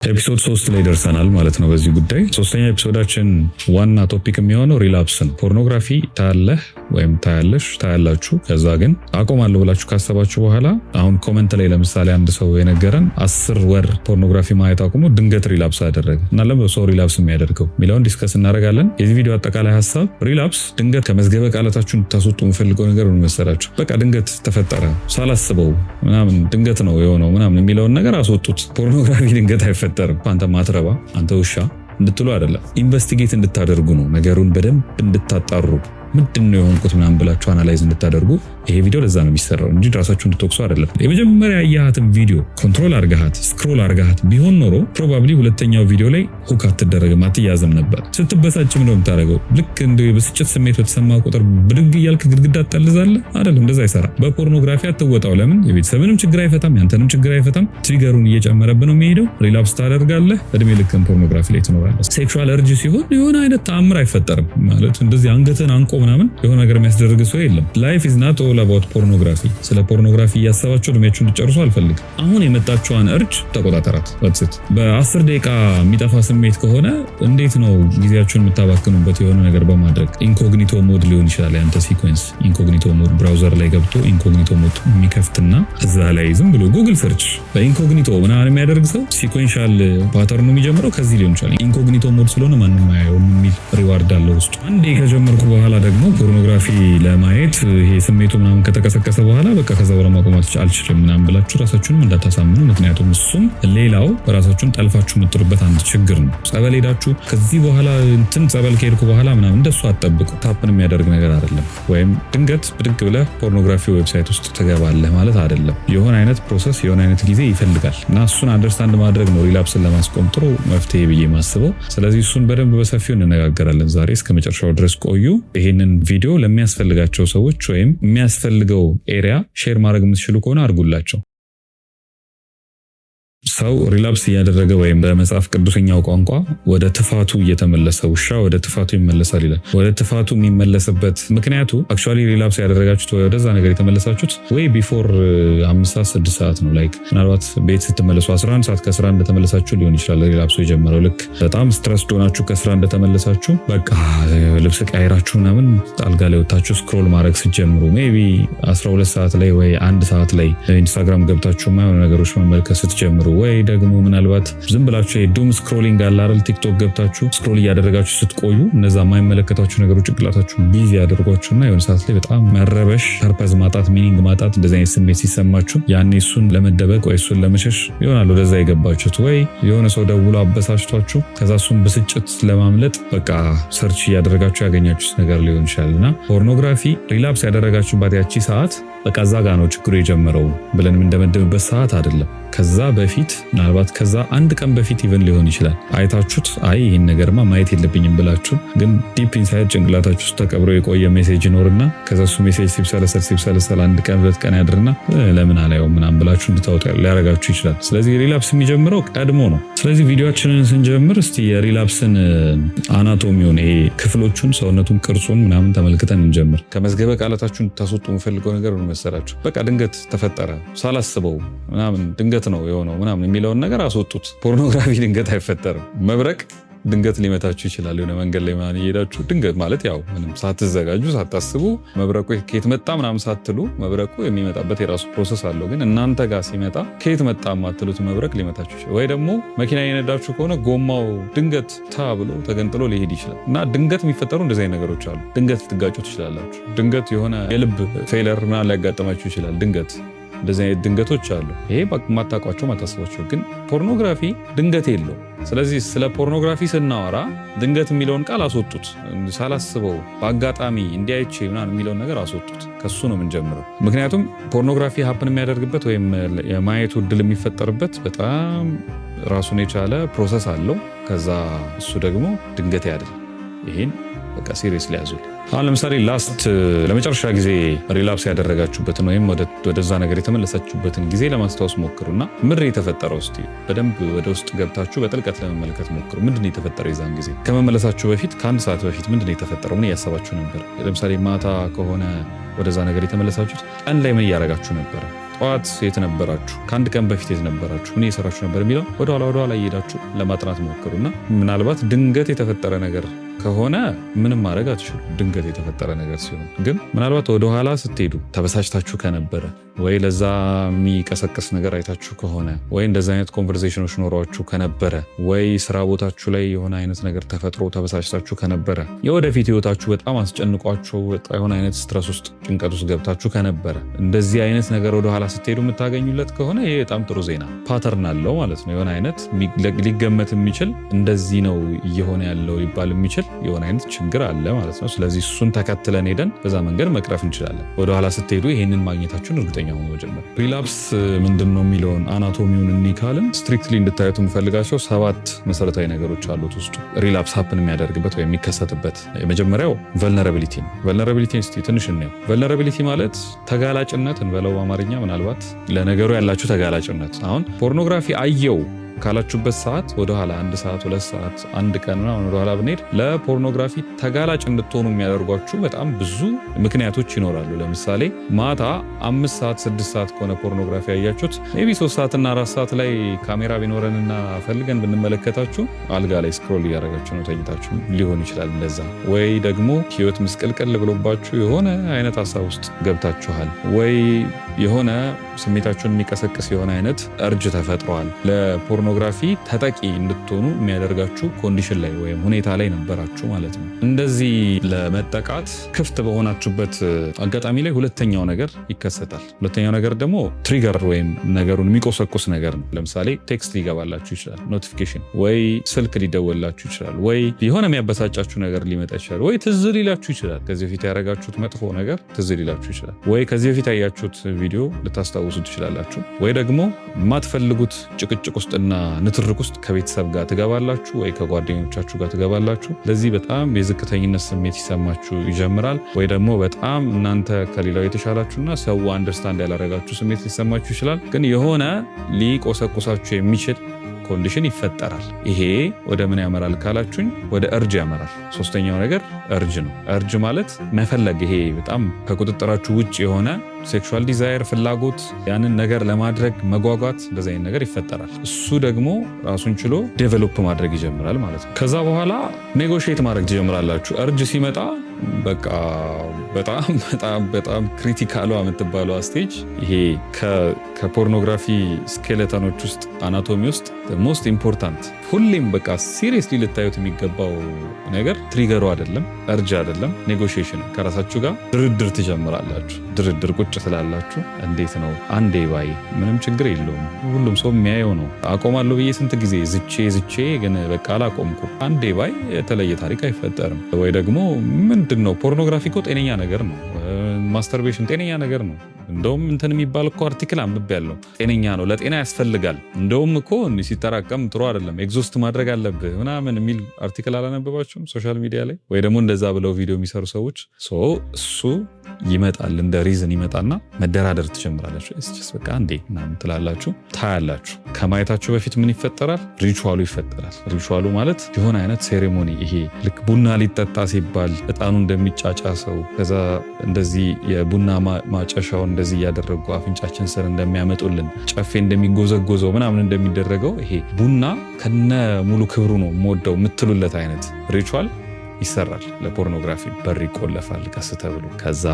ኤፒሶድ 3 ላይ ደርሰናል ማለት ነው። በዚህ ጉዳይ ሶስተኛ ኤፒሶዳችን ዋና ቶፒክ የሚሆነው ሪላፕስ ነው። ፖርኖግራፊ ታያለህ ወይም ታያለሽ ታያላችሁ። ከዛ ግን አቆማለሁ ብላችሁ ካሰባችሁ በኋላ አሁን ኮሜንት ላይ ለምሳሌ አንድ ሰው የነገረን 10 ወር ፖርኖግራፊ ማየት አቁሞ ድንገት ሪላፕስ አደረገ እና ለምን ሰው ሪላፕስ የሚያደርገው የሚለውን ዲስከስ እናደርጋለን። የዚህ ቪዲዮ አጠቃላይ ሀሳብ ሪላፕስ ድንገት ከመዝገበ ቃላታችሁን ታስወጡ የምፈልገው ነገር ምን መሰላችሁ? በቃ ድንገት ተፈጠረ ሳላስበው ምናምን ድንገት ነው የሆነው ምናምን የሚለውን ነገር አስወጡት። ፖርኖግራፊ ድንገት አይፈጠርም። አንተ ማትረባ አንተ ውሻ እንድትሉ አይደለም፣ ኢንቨስቲጌት እንድታደርጉ ነው። ነገሩን በደንብ እንድታጣሩ ምንድነው የሆንኩት ምናምን ብላችሁ አናላይዝ እንድታደርጉ ይሄ ቪዲዮ ለዛ ነው የሚሰራው እንጂ ራሳችሁ እንድትወቅሱ አይደለም። የመጀመሪያ ያያሃትን ቪዲዮ ኮንትሮል አርጋሃት ስክሮል አርጋሃት ቢሆን ኖሮ ፕሮባብሊ ሁለተኛው ቪዲዮ ላይ ሁክ አትደረግም፣ አትያዝም ነበር። ስትበሳጭም ነው የምታደርገው። ልክ እንደ በስጭት ስሜት በተሰማ ቁጥር ብድግ እያልክ ግድግዳ ትጠልዛለህ አይደለም። እንደዛ አይሰራም። በፖርኖግራፊ አትወጣው። ለምን? የቤተሰብንም ችግር አይፈታም፣ ያንተንም ችግር አይፈታም። ትሪገሩን እየጨመረብህ ነው የሚሄደው። ሪላፕስ ታደርጋለህ፣ እድሜ ልክም ፖርኖግራፊ ላይ ትኖራለህ። ሴክሹዋል እርጅ ሲሆን የሆነ አይነት ተአምር አይፈጠርም ማለት እንደዚህ አንገትን አንቆ ምናምን የሆነ ነገር የሚያስደርግ ሰው የለም። ላይፍ ኢዝ ናት ኦል አባውት ፖርኖግራፊ። ስለ ፖርኖግራፊ እያሰባችሁ እድሜያችሁን እንድጨርሱ አልፈልግም። አሁን የመጣችኋን እርጅ ተቆጣጠራት። ወጥት በ10 ደቂቃ የሚጠፋ ስሜት ከሆነ እንዴት ነው ጊዜያችሁን የምታባክኑበት? የሆነ ነገር በማድረግ ኢንኮግኒቶ ሞድ ሊሆን ይችላል። ያንተ ሲኩዌንስ ኢንኮግኒቶ ሞድ ብራውዘር ላይ ገብቶ ኢንኮግኒቶ ሞድ የሚከፍትና እዛ ላይ ዝም ብሎ ጉግል ሰርች በኢንኮግኒቶ ምናምን የሚያደርግ ሰው ሲኩዌንሻል ፓተርኑ የሚጀምረው ከዚህ ሊሆን ይችላል። ኢንኮግኒቶ ሞድ ስለሆነ ማንም አያየውም የሚል ሪዋርድ አለው ውስጡ። አንዴ ከጀመርኩ በኋላ ደግሞ ፖርኖግራፊ ለማየት ይሄ ስሜቱ ምናምን ከተቀሰቀሰ በኋላ በቃ ከዛ በኋላ ማቆም አልችልም ምናምን ብላችሁ ራሳችሁንም እንዳታሳምኑ። ምክንያቱም እሱም ሌላው ራሳችሁን ጠልፋችሁ የምትጥሩበት አንድ ችግር ነው። ጸበል ሄዳችሁ ከዚህ በኋላ እንትን ጸበል ከሄድኩ በኋላ ምናምን እንደሱ አትጠብቁ። ታፕን የሚያደርግ ነገር አይደለም። ወይም ድንገት ብድግ ብለህ ፖርኖግራፊ ዌብሳይት ውስጥ ትገባለህ ማለት አይደለም። የሆነ አይነት ፕሮሰስ የሆነ አይነት ጊዜ ይፈልጋል እና እሱን አንደርስታንድ ማድረግ ነው ሪላፕስን ለማስቆም ጥሩ መፍትሄ ብዬ ማስበው። ስለዚህ እሱን በደንብ በሰፊው እንነጋገራለን ዛሬ። እስከ መጨረሻው ድረስ ቆዩ። ይሄንን ቪዲዮ ለሚያስፈልጋቸው ሰዎች ወይም የሚያስፈልገው ኤሪያ ሼር ማድረግ የምትችሉ ከሆነ አድርጉላቸው። ሰው ሪላፕስ እያደረገ ወይም በመጽሐፍ ቅዱስኛው ቋንቋ ወደ ትፋቱ እየተመለሰ ውሻ ወደ ትፋቱ ይመለሳል ይላል። ወደ ትፋቱ የሚመለስበት ምክንያቱ አክቹአሊ ሪላፕስ ያደረጋችሁት ወይ ወደዛ ነገር የተመለሳችሁት ወይ ቢፎር 5 ሰዓት 6 ሰዓት ነው። ላይክ ምናልባት ቤት ስትመለሱ 11 ሰዓት ከስራ እንደተመለሳችሁ ሊሆን ይችላል ሪላፕሱ የጀመረው። ልክ በጣም ስትረስ ዶናችሁ ከስራ እንደተመለሳችሁ በቃ ልብስ ቀይራችሁ ምናምን አልጋ ላይ ወጣችሁ ስክሮል ማድረግ ስትጀምሩ ሜቢ 12 ሰዓት ላይ ወይ 1 ሰዓት ላይ ኢንስታግራም ገብታችሁ የሆነ ነገሮች መመልከት ስትጀምሩ ወይ ደግሞ ምናልባት ዝም ብላችሁ የዱም ስክሮሊንግ አለ አይደል? ቲክቶክ ገብታችሁ ስክሮል እያደረጋችሁ ስትቆዩ እነዛ የማይመለከታችሁ ነገሮች ጭንቅላታችሁ ቢዚ ያደርጓችሁና የሆነ ሰዓት ላይ በጣም መረበሽ፣ ፐርፐዝ ማጣት፣ ሚኒንግ ማጣት እንደዚህ አይነት ስሜት ሲሰማችሁ ያኔ እሱን ለመደበቅ ወይ እሱን ለመሸሽ ይሆናል ወደዛ የገባችሁት። ወይ የሆነ ሰው ደውሎ አበሳጭቷችሁ ከዛ እሱን ብስጭት ለማምለጥ በቃ ሰርች እያደረጋችሁ ያገኛችሁት ነገር ሊሆን ይችላልና ፖርኖግራፊ ሪላፕስ ያደረጋችሁባት ያቺ ሰዓት በቃ እዛ ጋር ነው ችግሩ የጀመረው ብለን የምንደመድምበት ሰዓት አይደለም። ከዛ በፊት ምናልባት ከዛ አንድ ቀን በፊት ኢቨን ሊሆን ይችላል አይታችሁት አይ ይሄን ነገርማ ማየት የለብኝም ብላችሁ ግን ዲፕ ኢንሳይድ ጭንቅላታችሁ ውስጥ ተቀብሮ የቆየ ሜሴጅ ይኖርና ከዛ እሱ ሜሴጅ ሲብሰለሰል አንድ ቀን 2 ቀን ያድርና ለምን አላየውም ምናምን ብላችሁ እንድታወጡ ሊያረጋችሁ ይችላል። ስለዚህ ሪላፕስ የሚጀምረው ቀድሞ ነው። ስለዚህ ቪዲዮአችንን ስንጀምር እስቲ የሪላፕስን አናቶሚውን ይሄ ክፍሎቹን ሰውነቱን ቅርጹን ምናምን ተመልክተን እንጀምር። ከመዝገበ ቃላታችሁን ታስወጡ የምፈልገው ነገር ምን መሰላችሁ? በቃ ድንገት ተፈጠረ ሳላስበው ምናምን ድንገት ነው የሆነው ምናምን የሚለውን ነገር አስወጡት። ፖርኖግራፊ ድንገት አይፈጠርም። መብረቅ ድንገት ሊመታችሁ ይችላል። የሆነ መንገድ ላይ ማን እየሄዳችሁ ድንገት ማለት ያው ምንም ሳትዘጋጁ ሳታስቡ መብረቁ ከየት መጣ ምናምን ሳትሉ መብረቁ የሚመጣበት የራሱ ፕሮሰስ አለው። ግን እናንተ ጋር ሲመጣ ከየት መጣ ማትሉት መብረቅ ሊመታችሁ ይችላል። ወይ ደግሞ መኪና የነዳችሁ ከሆነ ጎማው ድንገት ብሎ ተገንጥሎ ሊሄድ ይችላል እና ድንገት የሚፈጠሩ እንደዚህ አይነት ነገሮች አሉ። ድንገት ልትጋጩ ትችላላችሁ። ድንገት የሆነ የልብ ፌለር ምናምን ሊያጋጥማችሁ ይችላል። ድንገት እንደዚህ አይነት ድንገቶች አሉ። ይሄ ማታውቋቸው ማታስባቸው። ግን ፖርኖግራፊ ድንገት የለው። ስለዚህ ስለ ፖርኖግራፊ ስናወራ ድንገት የሚለውን ቃል አስወጡት። ሳላስበው በአጋጣሚ እንዲያይቼ ምናምን የሚለውን ነገር አስወጡት። ከሱ ነው የምንጀምረው። ምክንያቱም ፖርኖግራፊ ሀፕን የሚያደርግበት ወይም የማየቱ እድል የሚፈጠርበት በጣም ራሱን የቻለ ፕሮሰስ አለው። ከዛ እሱ ደግሞ ድንገት አይደለም። ይሄን በቃ ሲሪየስሊ ያዙልኝ። አሁን ለምሳሌ ለመጨረሻ ጊዜ ሪላፕስ ያደረጋችሁበትን ወይም ወደዛ ነገር የተመለሳችሁበትን ጊዜ ለማስታወስ ሞክሩና ምንድን የተፈጠረው እስቲ በደንብ ወደ ውስጥ ገብታችሁ በጥልቀት ለመመልከት ሞክሩ። ምንድን የተፈጠረው የዛን ጊዜ ከመመለሳችሁ በፊት ከአንድ ሰዓት በፊት ምንድን የተፈጠረው? ምን እያሰባችሁ ነበር? ለምሳሌ ማታ ከሆነ ወደዛ ነገር የተመለሳችሁት ቀን ላይ ምን እያደረጋችሁ ነበር? ጠዋት የት ነበራችሁ? ከአንድ ቀን በፊት የት ነበራችሁ? ምን እየሰራችሁ ነበር የሚለው ወደኋላ እየሄዳችሁ ለማጥናት ሞክሩና ምናልባት ድንገት የተፈጠረ ነገር ከሆነ ምንም ማድረግ አትችሉም። ድንገት የተፈጠረ ነገር ሲሆን ግን ምናልባት ወደኋላ ስትሄዱ ተበሳጭታችሁ ከነበረ ወይ ለዛ የሚቀሰቅስ ነገር አይታችሁ ከሆነ ወይ እንደዚህ አይነት ኮንቨርሴሽኖች ኖሯችሁ ከነበረ ወይ ስራ ቦታችሁ ላይ የሆነ አይነት ነገር ተፈጥሮ ተበሳጭታችሁ ከነበረ የወደፊት ህይወታችሁ በጣም አስጨንቋችሁ የሆነ አይነት ስትረስ ውስጥ ጭንቀት ውስጥ ገብታችሁ ከነበረ እንደዚህ አይነት ነገር ወደኋላ ስትሄዱ የምታገኙለት ከሆነ ይሄ በጣም ጥሩ ዜና ፓተርን አለው ማለት ነው። የሆነ አይነት ሊገመት የሚችል እንደዚህ ነው እየሆነ ያለው ሊባል የሚችል የሆነ አይነት ችግር አለ ማለት ነው። ስለዚህ እሱን ተከትለን ሄደን በዛ መንገድ መቅረፍ እንችላለን። ወደኋላ ስትሄዱ ይሄንን ማግኘታችሁን እርግጠኛ ሆኖ መጀመር። ሪላፕስ ምንድን ነው የሚለውን አናቶሚውን እንካልን ስትሪክትሊ እንድታዩት የምፈልጋቸው 7 መሰረታዊ ነገሮች አሉት ውስጡ ሪላፕስ ሀፕን የሚያደርግበት ወይም የሚከሰትበት። የመጀመሪያው ቨልነራቢሊቲ ነው። ቨልነራቢሊቲ እስቲ ትንሽ እናየው። ቨልነራቢሊቲ ማለት ተጋላጭነት እንበለው በአማርኛ፣ ምናልባት ለነገሩ ያላችሁ ተጋላጭነት። አሁን ፖርኖግራፊ አየው ካላችሁበት ሰዓት ወደኋላ 1 ሰዓት 2 ሰዓት 1 ቀን ምናምን ወደኋላ ብንሄድ ለፖርኖግራፊ ተጋላጭ እንድትሆኑ የሚያደርጓችሁ በጣም ብዙ ምክንያቶች ይኖራሉ። ለምሳሌ ማታ 5 ሰዓት 6 ሰዓት ከሆነ ፖርኖግራፊ ያያችሁት ሜይ ቢ 3 ሰዓትና 4 ሰዓት ላይ ካሜራ ቢኖረንና ፈልገን ብንመለከታችሁ አልጋ ላይ ስክሮል እያደረጋችሁ ነው ተኝታችሁ ሊሆን ይችላል እንደዛ። ወይ ደግሞ ህይወት ምስቅልቅል ብሎባችሁ የሆነ አይነት ሀሳብ ውስጥ ገብታችኋል። ወይ የሆነ ስሜታችሁን የሚቀሰቅስ የሆነ አይነት እርጅ ተፈጥሯል። ለፖርኖግራፊ ተጠቂ እንድትሆኑ የሚያደርጋችሁ ኮንዲሽን ላይ ወይም ሁኔታ ላይ ነበራችሁ ማለት ነው። እንደዚህ ለመጠቃት ክፍት በሆናችሁበት አጋጣሚ ላይ ሁለተኛው ነገር ይከሰታል። ሁለተኛው ነገር ደግሞ ትሪገር ወይም ነገሩን የሚቆሰቁስ ነገር ነው። ለምሳሌ ቴክስት ሊገባላችሁ ይችላል፣ ኖቲፊኬሽን፣ ወይ ስልክ ሊደወላችሁ ይችላል፣ ወይ የሆነ የሚያበሳጫችሁ ነገር ሊመጣ ይችላል፣ ወይ ትዝ ሊላችሁ ይችላል። ከዚህ በፊት ያደረጋችሁት መጥፎ ነገር ትዝ ሊላችሁ ይችላል፣ ወይ ከዚህ በፊት ያያችሁት ቪዲዮ ልታስታውሱ ትችላላችሁ፣ ወይ ደግሞ የማትፈልጉት ጭቅጭቅ ውስጥና ንትርክ ውስጥ ከቤተሰብ ጋር ትገባላችሁ፣ ወይ ከጓደኞቻችሁ ጋር ትገባላችሁ። ለዚህ በጣም የዝቅተኝነት ስሜት ይሰማችሁ ይጀምራል። ወይ ደግሞ በጣም እናንተ ከሌላው የተሻላችሁና ሰው አንደርስታንድ ያላረጋችሁ ስሜት ሊሰማችሁ ይችላል። ግን የሆነ ሊቆሰቁሳችሁ የሚችል ኮንዲሽን ይፈጠራል። ይሄ ወደ ምን ያመራል ካላችሁኝ ወደ እርጅ ያመራል። ሶስተኛው ነገር እርጅ ነው። እርጅ ማለት መፈለግ፣ ይሄ በጣም ከቁጥጥራችሁ ውጭ የሆነ ሴክሹዋል ዲዛየር፣ ፍላጎት፣ ያንን ነገር ለማድረግ መጓጓት፣ እንደዚህ አይነት ነገር ይፈጠራል። እሱ ደግሞ ራሱን ችሎ ዴቨሎፕ ማድረግ ይጀምራል ማለት ነው። ከዛ በኋላ ኔጎሽየት ማድረግ ትጀምራላችሁ። እርጅ ሲመጣ በቃ በጣም ክሪቲካሏ የምትባለው ስቴጅ ይሄ ከፖርኖግራፊ ስኬሌተኖች ውስጥ አናቶሚ ውስጥ ሞስት ኢምፖርታንት ሁሌም በቃ ሲሪየስሊ ልታዩት የሚገባው ነገር ትሪገሩ አይደለም፣ እርጅ አይደለም፣ ኔጎሽዬሽን። ከራሳችሁ ጋር ድርድር ትጀምራላችሁ። ድርድር ቁጭ ስላላችሁ እንዴት ነው አንዴ ባይ ምንም ችግር የለውም ሁሉም ሰው የሚያየው ነው። አቆማለሁ ብዬ ስንት ጊዜ ዝቼ ግን በቃ አላቆምኩም። አንዴ ባይ የተለየ ታሪክ አይፈጠርም። ወይ ደግሞ ምንድን ነው ፖርኖግራፊ እኮ ጤነኛ ነገር ነው። ማስተርቤሽን ጤነኛ ነገር ነው። እንደውም እንትን የሚባል እኮ አርቲክል አንብቤ ያለው ጤነኛ ነው፣ ለጤና ያስፈልጋል። እንደውም እኮ ሲጠራቀም ጥሩ አይደለም፣ ኤግዞስት ማድረግ አለብህ ምናምን የሚል አርቲክል አላነበባችሁም ሶሻል ሚዲያ ላይ? ወይ ደግሞ እንደዛ ብለው ቪዲዮ የሚሰሩ ሰዎች እሱ ይመጣል እንደ ሪዝን ይመጣና መደራደር ትጀምራላችሁ። በቃ አንዴ ምናምን ትላላችሁ፣ ታያላችሁ። ከማየታችሁ በፊት ምን ይፈጠራል? ሪቹዋሉ ይፈጠራል። ሪቹዋሉ ማለት የሆነ አይነት ሴሬሞኒ፣ ይሄ ልክ ቡና ሊጠጣ ሲባል እጣኑ እንደሚጫጫ ሰው ከዛ እንደዚህ የቡና ማጨሻውን እንደዚህ እያደረጉ አፍንጫችን ስር እንደሚያመጡልን ጨፌ እንደሚጎዘጎዘው ምናምን እንደሚደረገው ይሄ ቡና ከነ ሙሉ ክብሩ ነው የምወደው የምትሉለት አይነት ሪቹዋል ይሰራል። ለፖርኖግራፊ በር ይቆለፋል ቀስ ተብሎ። ከዛ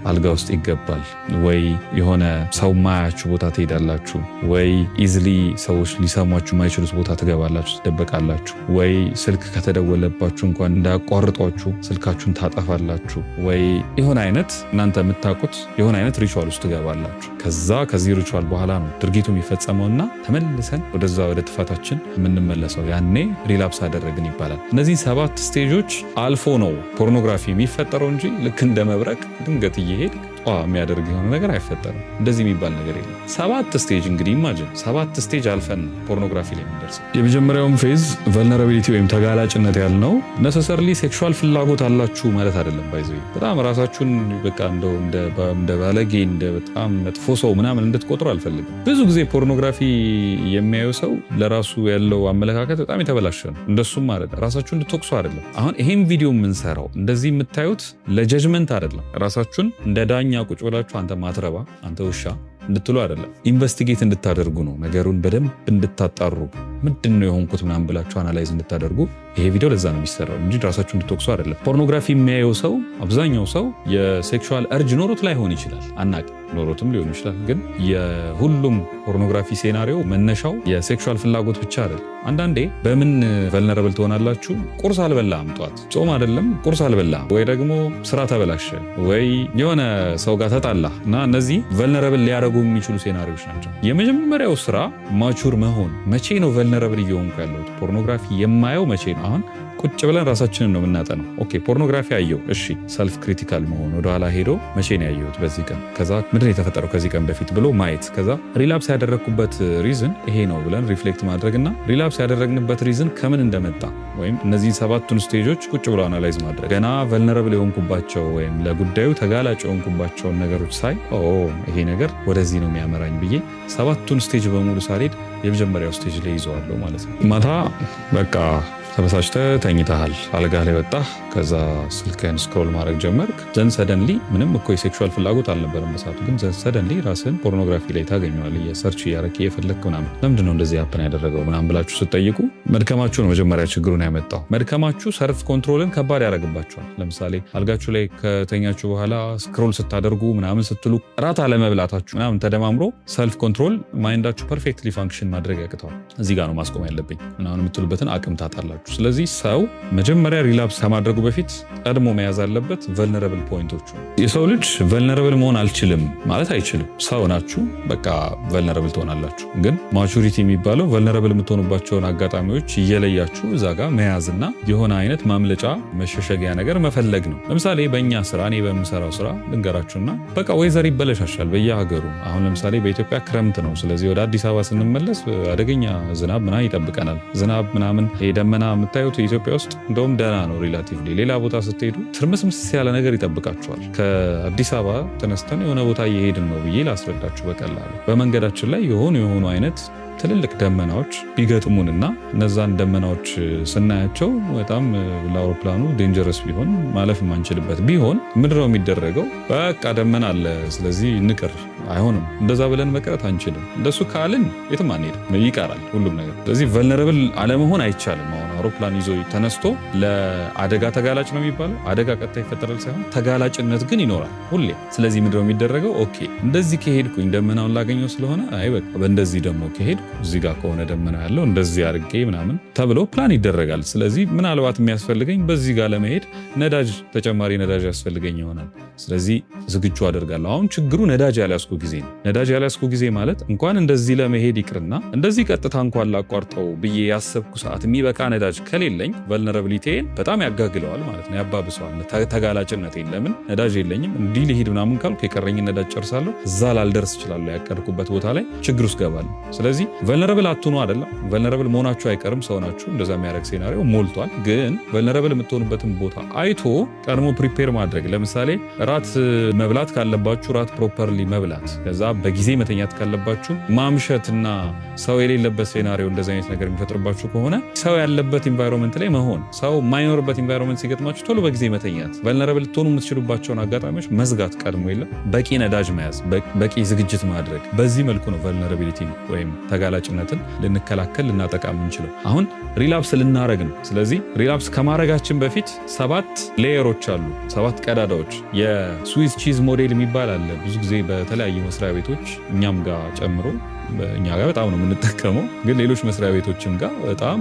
አልጋ ውስጥ ይገባል። ወይ የሆነ ሰው ማያችሁ ቦታ ትሄዳላችሁ። ወይ ኢዝሊ ሰዎች ሊሰሟችሁ ማይችሉት ቦታ ትገባላችሁ፣ ትደበቃላችሁ። ወይ ስልክ ከተደወለባችሁ እንኳን እንዳያቋርጧችሁ ስልካችሁን ታጠፋላችሁ። ወይ የሆነ አይነት እናንተ የምታውቁት የሆነ አይነት ሪቹዋል ውስጥ ትገባላችሁ። ከዚህ ሪቹዋል በኋላ ነው ድርጊቱ የሚፈጸመውና ተመልሰን ወደ ጥፋታችን የምንመለሰው። ያኔ ሪላፕስ አደረግን ይባላል። እነዚህ 7 ስቴጆች አልፎ ነው ፖርኖግራፊ የሚፈጠረው እንጂ ልክ እንደ መብረቅ ድንገት እየሄድ የሚያደርግ የሆነ ነገር አይፈጠርም። እንደዚህ የሚባል ነገር የለም። 7 ስቴጅ እንግዲህ ኢማጂን 7 ስቴጅ አልፈን ፖርኖግራፊ ላይ የምንደርሰው። የመጀመሪያውም ፌዝ ቨልነራቢሊቲ ወይም ተጋላጭነት ያልነው ነሰሰርሊ ሴክሹዋል ፍላጎት አላችሁ ማለት አይደለም። ባይዘ በጣም ራሳችሁን በቃ እንደ ባለጌ እንደ በጣም መጥፎ ሰው ምናምን እንድትቆጥሩ አልፈልግም። ብዙ ጊዜ ፖርኖግራፊ የሚያየው ሰው ለራሱ ያለው አመለካከት በጣም የተበላሸ ነው። እንደሱም አይደለም፣ ራሳችሁን እንድትወቅሱ አይደለም። አሁን ይሄን ቪዲዮ የምንሰራው እንደዚህ የምታዩት ለጀጅመንት አይደለም። ራሳችሁን እንደ ዳኛ ቁጭ ብላችሁ አንተ ማትረባ አንተ ውሻ እንድትሉ አይደለም፣ ኢንቨስቲጌት እንድታደርጉ ነው። ነገሩን በደንብ እንድታጣሩ ምንድነው የሆንኩት ምናምን ብላችሁ አናላይዝ እንድታደርጉ ይሄ ቪዲዮ ለዛ ነው የሚሰራው እንጂ ራሳችሁ እንድትወቅሱ አይደለም። ፖርኖግራፊ የሚያየው ሰው አብዛኛው ሰው የሴክሹዋል እርጅ ኖሮት ላይሆን ይችላል፣ አናቅ ኖሮትም ሊሆን ይችላል። ግን የሁሉም ፖርኖግራፊ ሴናሪዮ መነሻው የሴክሹዋል ፍላጎት ብቻ አይደለም። አንዳንዴ በምን ቨልነረብል ትሆናላችሁ? ቁርስ አልበላህም፣ ጧት ጾም አይደለም ቁርስ አልበላህም፣ ወይ ደግሞ ስራ ተበላሸ፣ ወይ የሆነ ሰው ጋር ተጣላህ እና እነዚህ ቨልነረብል ሊያደርጉ የሚችሉ ሴናሪዎች ናቸው። የመጀመሪያው ስራ ማቹር መሆን። መቼ ነው ቨልነረብል እየሆንኩ ያለሁት? ፖርኖግራፊ የማየው መቼ ነው? አሁን ቁጭ ብለን ራሳችንን ነው የምናጠነው። ኦኬ ፖርኖግራፊ አየው፣ እሺ ሰልፍ ክሪቲካል መሆን፣ ወደኋላ ሄዶ መቼ ነው ያየሁት በዚህ ቀን፣ ከዛ ምንድን የተፈጠረው ከዚህ ቀን በፊት ብሎ ማየት፣ ከዛ ሪላፕስ ያደረግኩበት ሪዝን ይሄ ነው ብለን ሪፍሌክት ማድረግና ሪላፕስ ያደረግንበት ሪዝን ከምን እንደመጣ ወይም እነዚህ 7ቱን ስቴጆች ቁጭ ብሎ አናላይዝ ማድረግ። ገና ቨልነረብል የሆንኩባቸው ወይም ለጉዳዩ ተጋላጭ የሆንኩባቸውን ነገሮች ሳይ ይሄ ነገር ወደዚህ ነው የሚያመራኝ ብዬ 7ቱን ስቴጅ በሙሉ ሳልሄድ የመጀመሪያው ስቴጅ ላይ ይዘዋለሁ ማለት ነው። ማታ በቃ ተበሳጭተህ ተኝተሃል፣ አልጋ ላይ ወጣህ፣ ከዛ ስልክህን ስክሮል ማድረግ ጀመርክ። ዘን ሰደንሊ ምንም እኮ የሴክሹዋል ፍላጎት አልነበረም በሰዓቱ፣ ግን ሰደንሊ ራስህን ፖርኖግራፊ ላይ ታገኘዋለህ። የሰርች እያረክ እየፈለግክ ምናምን ለምንድነው እንደዚህ ሀፕን ያደረገው ምናምን ብላችሁ ስትጠይቁ መድከማችሁ ነው መጀመሪያ ችግሩን ያመጣው። መድከማችሁ ሰልፍ ኮንትሮልን ከባድ ያደርግባችኋል። ለምሳሌ አልጋችሁ ላይ ከተኛችሁ በኋላ ስክሮል ስታደርጉ ምናምን ስትሉ ራት አለመብላታችሁ ምናምን ተደማምሮ ሰልፍ ኮንትሮል ማይንዳችሁ ፐርፌክትሊ ፋንክሽን ማድረግ ያቅተዋል። እዚህ ጋር ነው ማስቆም ያለብኝ ምናምን የምትሉበትን አቅም ታጣላችሁ። ስለዚህ ሰው መጀመሪያ ሪላፕስ ከማድረጉ በፊት ቀድሞ መያዝ አለበት ቨልነረብል ፖይንቶቹ። የሰው ልጅ ቨልነረብል መሆን አልችልም ማለት አይችልም። ሰው ናችሁ፣ በቃ ቨልነረብል ትሆናላችሁ። ግን ማቹሪቲ የሚባለው ቨልነረብል የምትሆኑባቸውን አጋጣሚዎች እየለያችሁ እዛ ጋር መያዝና የሆነ አይነት ማምለጫ መሸሸጊያ ነገር መፈለግ ነው። ለምሳሌ በእኛ ስራ፣ እኔ በምሰራው ስራ ልንገራችሁና በቃ ወይዘር ይበለሻሻል በየሀገሩ። አሁን ለምሳሌ በኢትዮጵያ ክረምት ነው። ስለዚህ ወደ አዲስ አበባ ስንመለስ አደገኛ ዝናብ ምናምን ይጠብቀናል። ዝናብ ምናምን ደመና የምታዩት ኢትዮጵያ ውስጥ እንደውም ደህና ነው ሪላቲቭሊ። ሌላ ቦታ ስትሄዱ ትርምስምስ ያለ ነገር ይጠብቃችኋል። ከአዲስ አበባ ተነስተን የሆነ ቦታ እየሄድን ነው ብዬ ላስረዳችሁ በቀላሉ። በመንገዳችን ላይ የሆኑ አይነት ትልልቅ ደመናዎች ቢገጥሙንና እነዛን ደመናዎች ስናያቸው በጣም ለአውሮፕላኑ ዴንጀረስ ቢሆን ማለፍ የማንችልበት ቢሆን ምንድነው የሚደረገው? በቃ ደመና አለ ስለዚህ እንቅር። አይሆንም፣ እንደዛ ብለን መቅረት አንችልም። እንደሱ ካልን የትም አንሄድም፣ ይቀራል ሁሉም ነገር። ስለዚህ ቨልነረብል አለመሆን አይቻልም። አሁን አውሮፕላን ይዞ ተነስቶ ለአደጋ ተጋላጭ ነው የሚባለው። አደጋ ቀጥታ ይፈጠራል ሳይሆን ተጋላጭነት ግን ይኖራል ሁሌ። ስለዚህ ምንድነው የሚደረገው? ኦኬ እንደዚህ ከሄድኩኝ ደመናውን ላገኘው ስለሆነ አይ በቃ በእንደዚህ ደግሞ ከሄድኩ እዚህ ጋር ከሆነ ደመና ያለው እንደዚህ አድርጌ ምናምን ተብሎ ፕላን ይደረጋል። ስለዚህ ምናልባት የሚያስፈልገኝ በዚህ ጋር ለመሄድ ነዳጅ፣ ተጨማሪ ነዳጅ ያስፈልገኝ ይሆናል። ስለዚህ ዝግጁ አደርጋለሁ። አሁን ችግሩ ነዳጅ ያልያዝኩ ጊዜ ነው። ነዳጅ ያልያዝኩ ጊዜ ማለት እንኳን እንደዚህ ለመሄድ ይቅርና እንደዚህ ቀጥታ እንኳን ላቋርጠው ብዬ ያሰብኩ ሰዓት የሚበቃ ነዳጅ ከሌለኝ ቨልነራቢሊቲን በጣም ያጋግለዋል ማለት ነው፣ ያባብሰዋል ተጋላጭነቴን። ለምን ነዳጅ የለኝም እንዲህ ልሄድ ምናምን ካልኩ የቀረኝን ነዳጅ ጨርሳለሁ፣ እዛ ላልደርስ እችላለሁ፣ ያቀድኩበት ቦታ ላይ ችግር ውስጥ ገባለሁ። ስለዚህ ቨልነራብል አትሆኑ አይደለም፣ ቨልነራብል መሆናችሁ አይቀርም። ሰው ናችሁ፣ እንደዛ የሚያደርግ ሴናሪዮ ሞልቷል። ግን ቨልነራብል የምትሆኑበትን ቦታ አይቶ ቀድሞ ፕሪፔር ማድረግ። ለምሳሌ ራት መብላት ካለባችሁ ራት ፕሮፐርሊ መብላት፣ ከዛ በጊዜ መተኛት ካለባችሁ ማምሸትና ሰው የሌለበት ሴናሪዮ እንደዚህ አይነት ነገር የሚፈጥርባችሁ ከሆነ ሰው ያለበት ኢንቫይሮንመንት ላይ መሆን፣ ሰው የማይኖርበት ኢንቫይሮንመንት ሲገጥማችሁ ቶሎ በጊዜ መተኛት፣ ቨልነራብል ልትሆኑ የምትችሉባቸውን አጋጣሚዎች መዝጋት ቀድሞ የለም፣ በቂ ነዳጅ መያዝ፣ በቂ ዝግጅት ማድረግ። በዚህ መልኩ ነው ቨልነራቢሊቲ ወይም ተጋላጭነትን ልንከላከል ልናጠቃ የምንችለው። አሁን ሪላፕስ ልናረግ ነው። ስለዚህ ሪላፕስ ከማድረጋችን በፊት 7 ሌየሮች አሉ፣ 7 ቀዳዳዎች። የስዊዝ ቺዝ ሞዴል የሚባል አለ። ብዙ ጊዜ በተለያዩ መስሪያ ቤቶች እኛም ጋር ጨምሮ እኛ ጋር በጣም ነው የምንጠቀመው፣ ግን ሌሎች መስሪያ ቤቶችም ጋር በጣም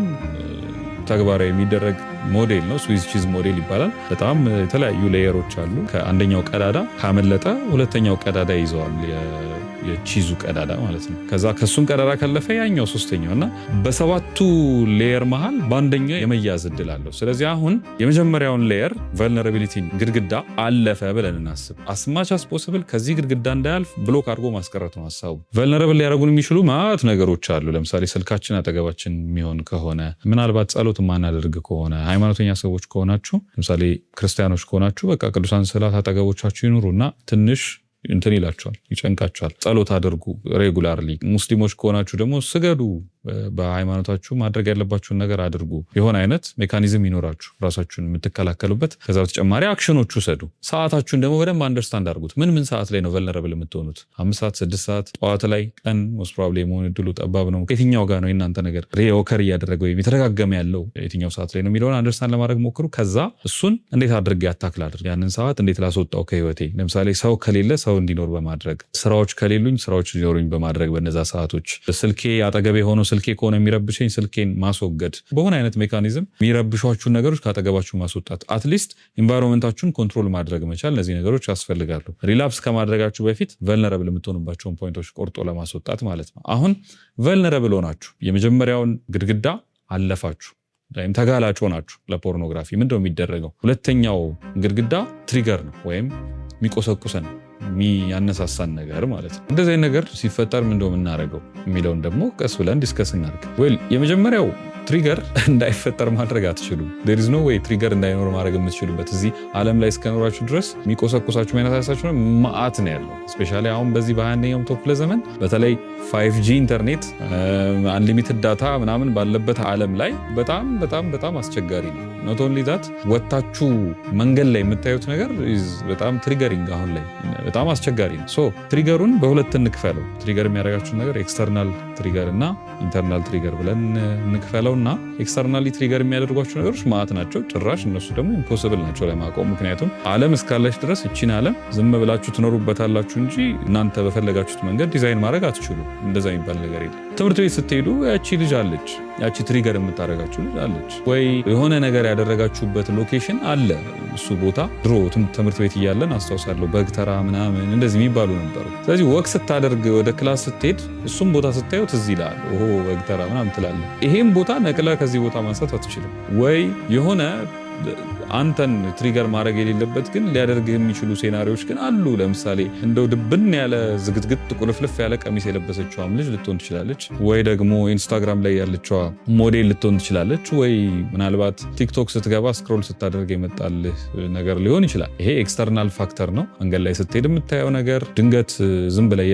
ተግባራዊ የሚደረግ ሞዴል ነው። ስዊዝ ቺዝ ሞዴል ይባላል። በጣም የተለያዩ ሌየሮች አሉ። ከአንደኛው ቀዳዳ ካመለጠ ሁለተኛው ቀዳዳ ይዘዋል የቺዙ ቀዳዳ ማለት ነው። ከዛ ከሱም ቀዳዳ ካለፈ ያኛው ሶስተኛው እና በሰባቱ ሌየር መሃል በአንደኛው የመያዝ እድል አለው። ስለዚህ አሁን የመጀመሪያውን ሌየር ቨልነራቢሊቲ ግድግዳ አለፈ ብለን እናስብ። አስማች አስ ፖሲብል ከዚህ ግድግዳ እንዳያልፍ ብሎክ አድርጎ ማስቀረት ነው ሀሳቡ። ቨልነራብል ሊያደርጉን የሚችሉ ማለት ነገሮች አሉ። ለምሳሌ ስልካችን አጠገባችን የሚሆን ከሆነ፣ ምናልባት ጸሎት ማናደርግ ከሆነ፣ ሃይማኖተኛ ሰዎች ከሆናችሁ፣ ለምሳሌ ክርስቲያኖች ከሆናችሁ በቃ ቅዱሳን ስዕላት አጠገቦቻችሁ ይኑሩና ትንሽ እንትን ይላቸዋል፣ ይጨንቃቸዋል። ጸሎት አድርጉ ሬጉላርሊ። ሙስሊሞች ከሆናችሁ ደግሞ ስገዱ፣ በሃይማኖታችሁ ማድረግ ያለባችሁን ነገር አድርጉ። የሆነ አይነት ሜካኒዝም ይኖራችሁ ራሳችሁን የምትከላከሉበት። ከዛ በተጨማሪ አክሽኖች ውሰዱ። ሰዓታችሁን ደግሞ በደንብ አንደርስታንድ አድርጉት። ምን ሰዓት ላይ ነው ቨልነራብል የምትሆኑት? 5 ሰዓት 6 ሰዓት ጠዋት ላይ፣ ቀን ሞስት ፕሮባብሊ የመሆን እድሉ ጠባብ ነው። የትኛው ጋር ነው የእናንተ ነገር ሪኦከር እያደረገ ወይም የተደጋገመ ያለው የትኛው ሰዓት ላይ ነው የሚለውን አንደርስታንድ ለማድረግ ሞክሩ። ከዛ እሱን እንዴት አድርጌ አታክል አድርግ፣ ያንን ሰዓት እንዴት ላስወጣው ከህይወቴ። ለምሳሌ ሰው ከሌለ ሰው እንዲኖር በማድረግ፣ ስራዎች ከሌሉኝ ስራዎች እንዲኖሩኝ በማድረግ፣ በነዛ ሰዓቶች ስልኬ አጠገቤ ሆኖ ስልኬ ከሆነ የሚረብሸኝ ስልኬን ማስወገድ። በሆነ አይነት ሜካኒዝም የሚረብሿችሁን ነገሮች ካጠገባችሁ ማስወጣት። አትሊስት ኢንቫይሮንመንታችሁን ኮንትሮል ማድረግ መቻል። እነዚህ ነገሮች ያስፈልጋሉ ሪላፕስ ከማድረጋችሁ በፊት ቨልነራብል የምትሆኑባቸውን ፖይንቶች ቆርጦ ለማስወጣት ማለት ነው። አሁን ቨልነራብል ሆናችሁ የመጀመሪያውን ግድግዳ አለፋችሁ ወይም ተጋላጭ ሆናችሁ ለፖርኖግራፊ ምንድነው የሚደረገው? ሁለተኛው ግድግዳ ትሪገር ነው ወይም የሚቆሰቁሰን የሚያነሳሳን ነገር ማለት ነው። እንደዚህ አይነት ነገር ሲፈጠር ምንድነው የምናደርገው የሚለውን ደግሞ ቀስ ብለን ዲስከስ እናድርግ። የመጀመሪያው ትሪገር እንዳይፈጠር ማድረግ አትችሉም። there is no way ትሪገር እንዳይኖር ማድረግ የምትችሉበት እዚህ ዓለም ላይ እስከኖራችሁ ድረስ የሚቆሰቁሳችሁ የሚያነሳሳችሁ መዓት ነው ያለው። ስፔሻሊ አሁን በዚህ በ21ኛው ክፍለ ዘመን በተለይ 5G ኢንተርኔት አንሊሚትድ ዳታ ምናምን ባለበት ዓለም ላይ በጣም በጣም በጣም አስቸጋሪ ነው። ኖት ኦንሊ ዛት ወጣችሁ መንገድ ላይ የምታዩት ነገር በጣም ትሪገሪንግ አሁን ላይ በጣም አስቸጋሪ ነው። ሶ ትሪገሩን በሁለት እንክፈለው። ትሪገር የሚያደርጋችሁን ነገር ኤክስተርናል ትሪገር እና ኢንተርናል ትሪገር ብለን እንክፈለው እና ኤክስተርናሊ ትሪገር የሚያደርጓቸው ነገሮች ማዕት ናቸው። ጭራሽ እነሱ ደግሞ ኢምፖሲብል ናቸው ለማቆም። ምክንያቱም ዓለም እስካለች ድረስ እቺን ዓለም ዝም ብላችሁ ትኖሩበታላችሁ እንጂ እናንተ በፈለጋችሁት መንገድ ዲዛይን ማድረግ አትችሉ። እንደዛ የሚባል ነገር የለም። ትምህርት ቤት ስትሄዱ ያቺ ልጅ አለች፣ ያቺ ትሪገር የምታደርጋችሁ ልጅ አለች፣ ወይ የሆነ ነገር ያደረጋችሁበት ሎኬሽን አለ። እሱ ቦታ ድሮ ትምህርት ቤት እያለን አስታውሳለሁ በግተራ ምናምን እንደዚህ የሚባሉ ነበሩ። ስለዚህ ወቅ ስታደርግ ወደ ክላስ ስትሄድ እሱም ቦታ ስታየው ትዝ ይልሃል። በግተራ ምናምን ትላለህ። ይሄም ቦታ ነቅለ ከዚህ ቦታ ማንሳት አትችልም። ወይ የሆነ አንተን ትሪገር ማድረግ የሌለበት ግን ሊያደርግህ የሚችሉ ሴናሪዎች ግን አሉ። ለምሳሌ እንደው ድብን ያለ ዝግትግት ቁልፍልፍ ያለ ቀሚስ የለበሰችዋም ልጅ ልትሆን ትችላለች። ወይ ደግሞ ኢንስታግራም ላይ ያለችዋ ሞዴል ልትሆን ትችላለች። ወይ ምናልባት ቲክቶክ ስትገባ ስክሮል ስታደርግ የመጣልህ ነገር ሊሆን ይችላል። ይሄ ኤክስተርናል ፋክተር ነው። መንገድ ላይ ስትሄድ የምታየው ነገር ድንገት ዝም ብለህ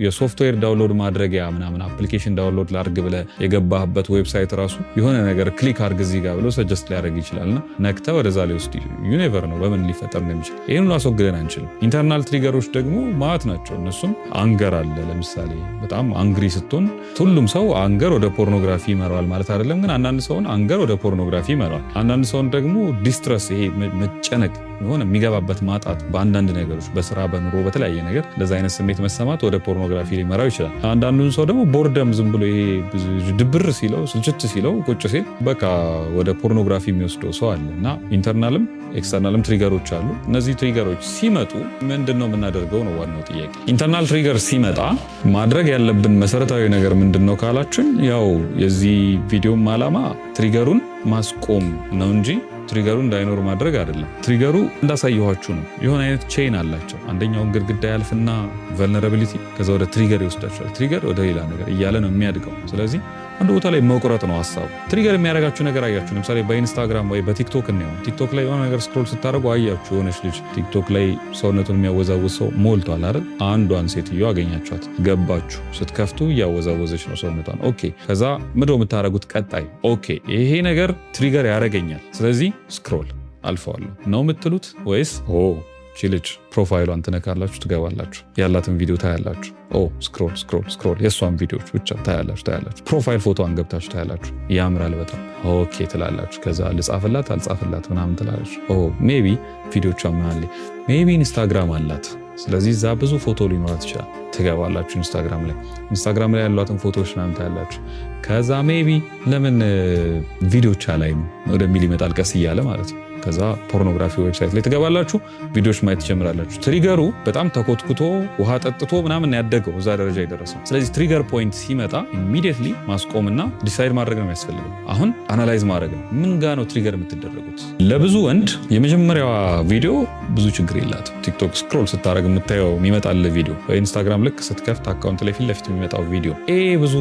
የሶፍትዌር ዳውንሎድ ማድረጊያ ምናምን አፕሊኬሽን ዳውንሎድ ላድርግ ብለህ የገባህበት ዌብሳይት ራሱ የሆነ ነገር ክሊክ አድርግ እዚህ ጋር ብሎ ሰጀስት ሊያደርግ ይችላልና ነክተህ ወደዛ ሊወስድ ዩኒቨር ነው በምን ሊፈጠር እንደሚችል ይህን አስወግደን አንችልም። ኢንተርናል ትሪገሮች ደግሞ ማለት ናቸው። እነሱም አንገር አለ። ለምሳሌ በጣም አንግሪ ስትሆን ሁሉም ሰው አንገር ወደ ፖርኖግራፊ ይመራዋል ማለት አይደለም፣ ግን አንዳንድ ሰውን አንገር ወደ ፖርኖግራፊ ይመራዋል። አንዳንድ ሰውን ደግሞ ዲስትረስ፣ ይሄ መጨነቅ የሆነ የሚገባበት ማጣት በአንዳንድ ነገሮች በስራ በኑሮ በተለያየ ነገር እንደዛ አይነት ስሜት መሰማት ወደ ፖርኖግራፊ ሊመራው ይችላል። አንዳንዱን ሰው ደግሞ ቦርደም ዝም ብሎ ይሄ ድብር ሲለው ስልችት ሲለው ቁጭ ሲል በቃ ወደ ፖርኖግራፊ የሚወስደው ሰው አለ እና ኢንተርናልም ኤክስተርናልም ትሪገሮች አሉ። እነዚህ ትሪገሮች ሲመጡ ምንድን ነው የምናደርገው ነው ዋናው ጥያቄ። ኢንተርናል ትሪገር ሲመጣ ማድረግ ያለብን መሰረታዊ ነገር ምንድን ነው ካላችን፣ ያው የዚህ ቪዲዮም ዓላማ ትሪገሩን ማስቆም ነው እንጂ ትሪገሩ እንዳይኖር ማድረግ አይደለም። ትሪገሩ እንዳሳየኋችሁ ነው። የሆነ አይነት ቼን አላቸው። አንደኛውን ግድግዳ ያልፍና ቨልነራቢሊቲ ከዛ ወደ ትሪገር ይወስዳቸዋል። ትሪገር ወደ ሌላ ነገር እያለ ነው የሚያድገው። ስለዚህ አንድ ቦታ ላይ መቁረጥ ነው ሀሳቡ። ትሪገር የሚያደርጋችሁ ነገር አያችሁ። ለምሳሌ በኢንስታግራም ወይ በቲክቶክ ነው። ቲክቶክ ላይ የሆነ ነገር ስክሮል ስታደርጉ አያችሁ፣ የሆነች ልጅ ቲክቶክ ላይ ሰውነቱን የሚያወዛውዝ ሰው ሞልቷል አይደል? አንዷን ሴትዮ አገኛችኋት፣ ገባችሁ፣ ስትከፍቱ እያወዛወዘች ነው ሰውነቷን። ኦኬ፣ ከዛ ምንድነው የምታደርጉት ቀጣይ? ኦኬ ይሄ ነገር ትሪገር ያደርገኛል፣ ስለዚህ ስክሮል አልፈዋለሁ ነው የምትሉት ወይስ ቺ ልጅ ፕሮፋይሏን ትነካላችሁ፣ ትገባላችሁ፣ ያላትን ቪዲዮ ታያላችሁ። ስክሮል ስክሮል ስክሮል የእሷን ቪዲዮዎች ብቻ ታያላችሁ። ፕሮፋይል ፎቶዋን ገብታችሁ ታያላችሁ፣ ያምራል በጣም ኦኬ ትላላችሁ። ከዛ ልጻፍላት አልጻፍላት ምናምን ትላላችሁ። ሜቢ ቪዲዮቿ ምናለ ሜቢ ኢንስታግራም አላት፣ ስለዚህ እዛ ብዙ ፎቶ ሊኖራት ይችላል። ትገባላችሁ ኢንስታግራም ላይ ያሏትን ፎቶዎች ምናምን ታያላችሁ። ከዛ ሜቢ ለምን ቪዲዮች አላይም ወደሚል ይመጣል ቀስ እያለ ማለት ነው። ከዛ ፖርኖግራፊ ዌብሳይት ላይ ትገባላችሁ፣ ቪዲዮዎች ማየት ትጀምራላችሁ። ትሪገሩ በጣም ተኮትኩቶ ውሃ ጠጥቶ ምናምን ያደገው እዛ ደረጃ የደረሰው። ስለዚህ ትሪገር ፖይንት ሲመጣ ኢሚዲየትሊ ማስቆምና ዲሳይድ ማድረግ ነው የሚያስፈልገው። አሁን አናላይዝ ማድረግ ነው። ምን ጋ ነው ትሪገር የምትደረጉት? ለብዙ ወንድ የመጀመሪያዋ ቪዲዮ ብዙ ችግር የላትም። ቲክቶክ ስክሮል ስታደረግ የምታየው የሚመጣል ቪዲዮ፣ በኢንስታግራም ልክ ስትከፍት አካውንት ላይ ፊት ለፊት የሚመጣው ቪዲዮ ብዙ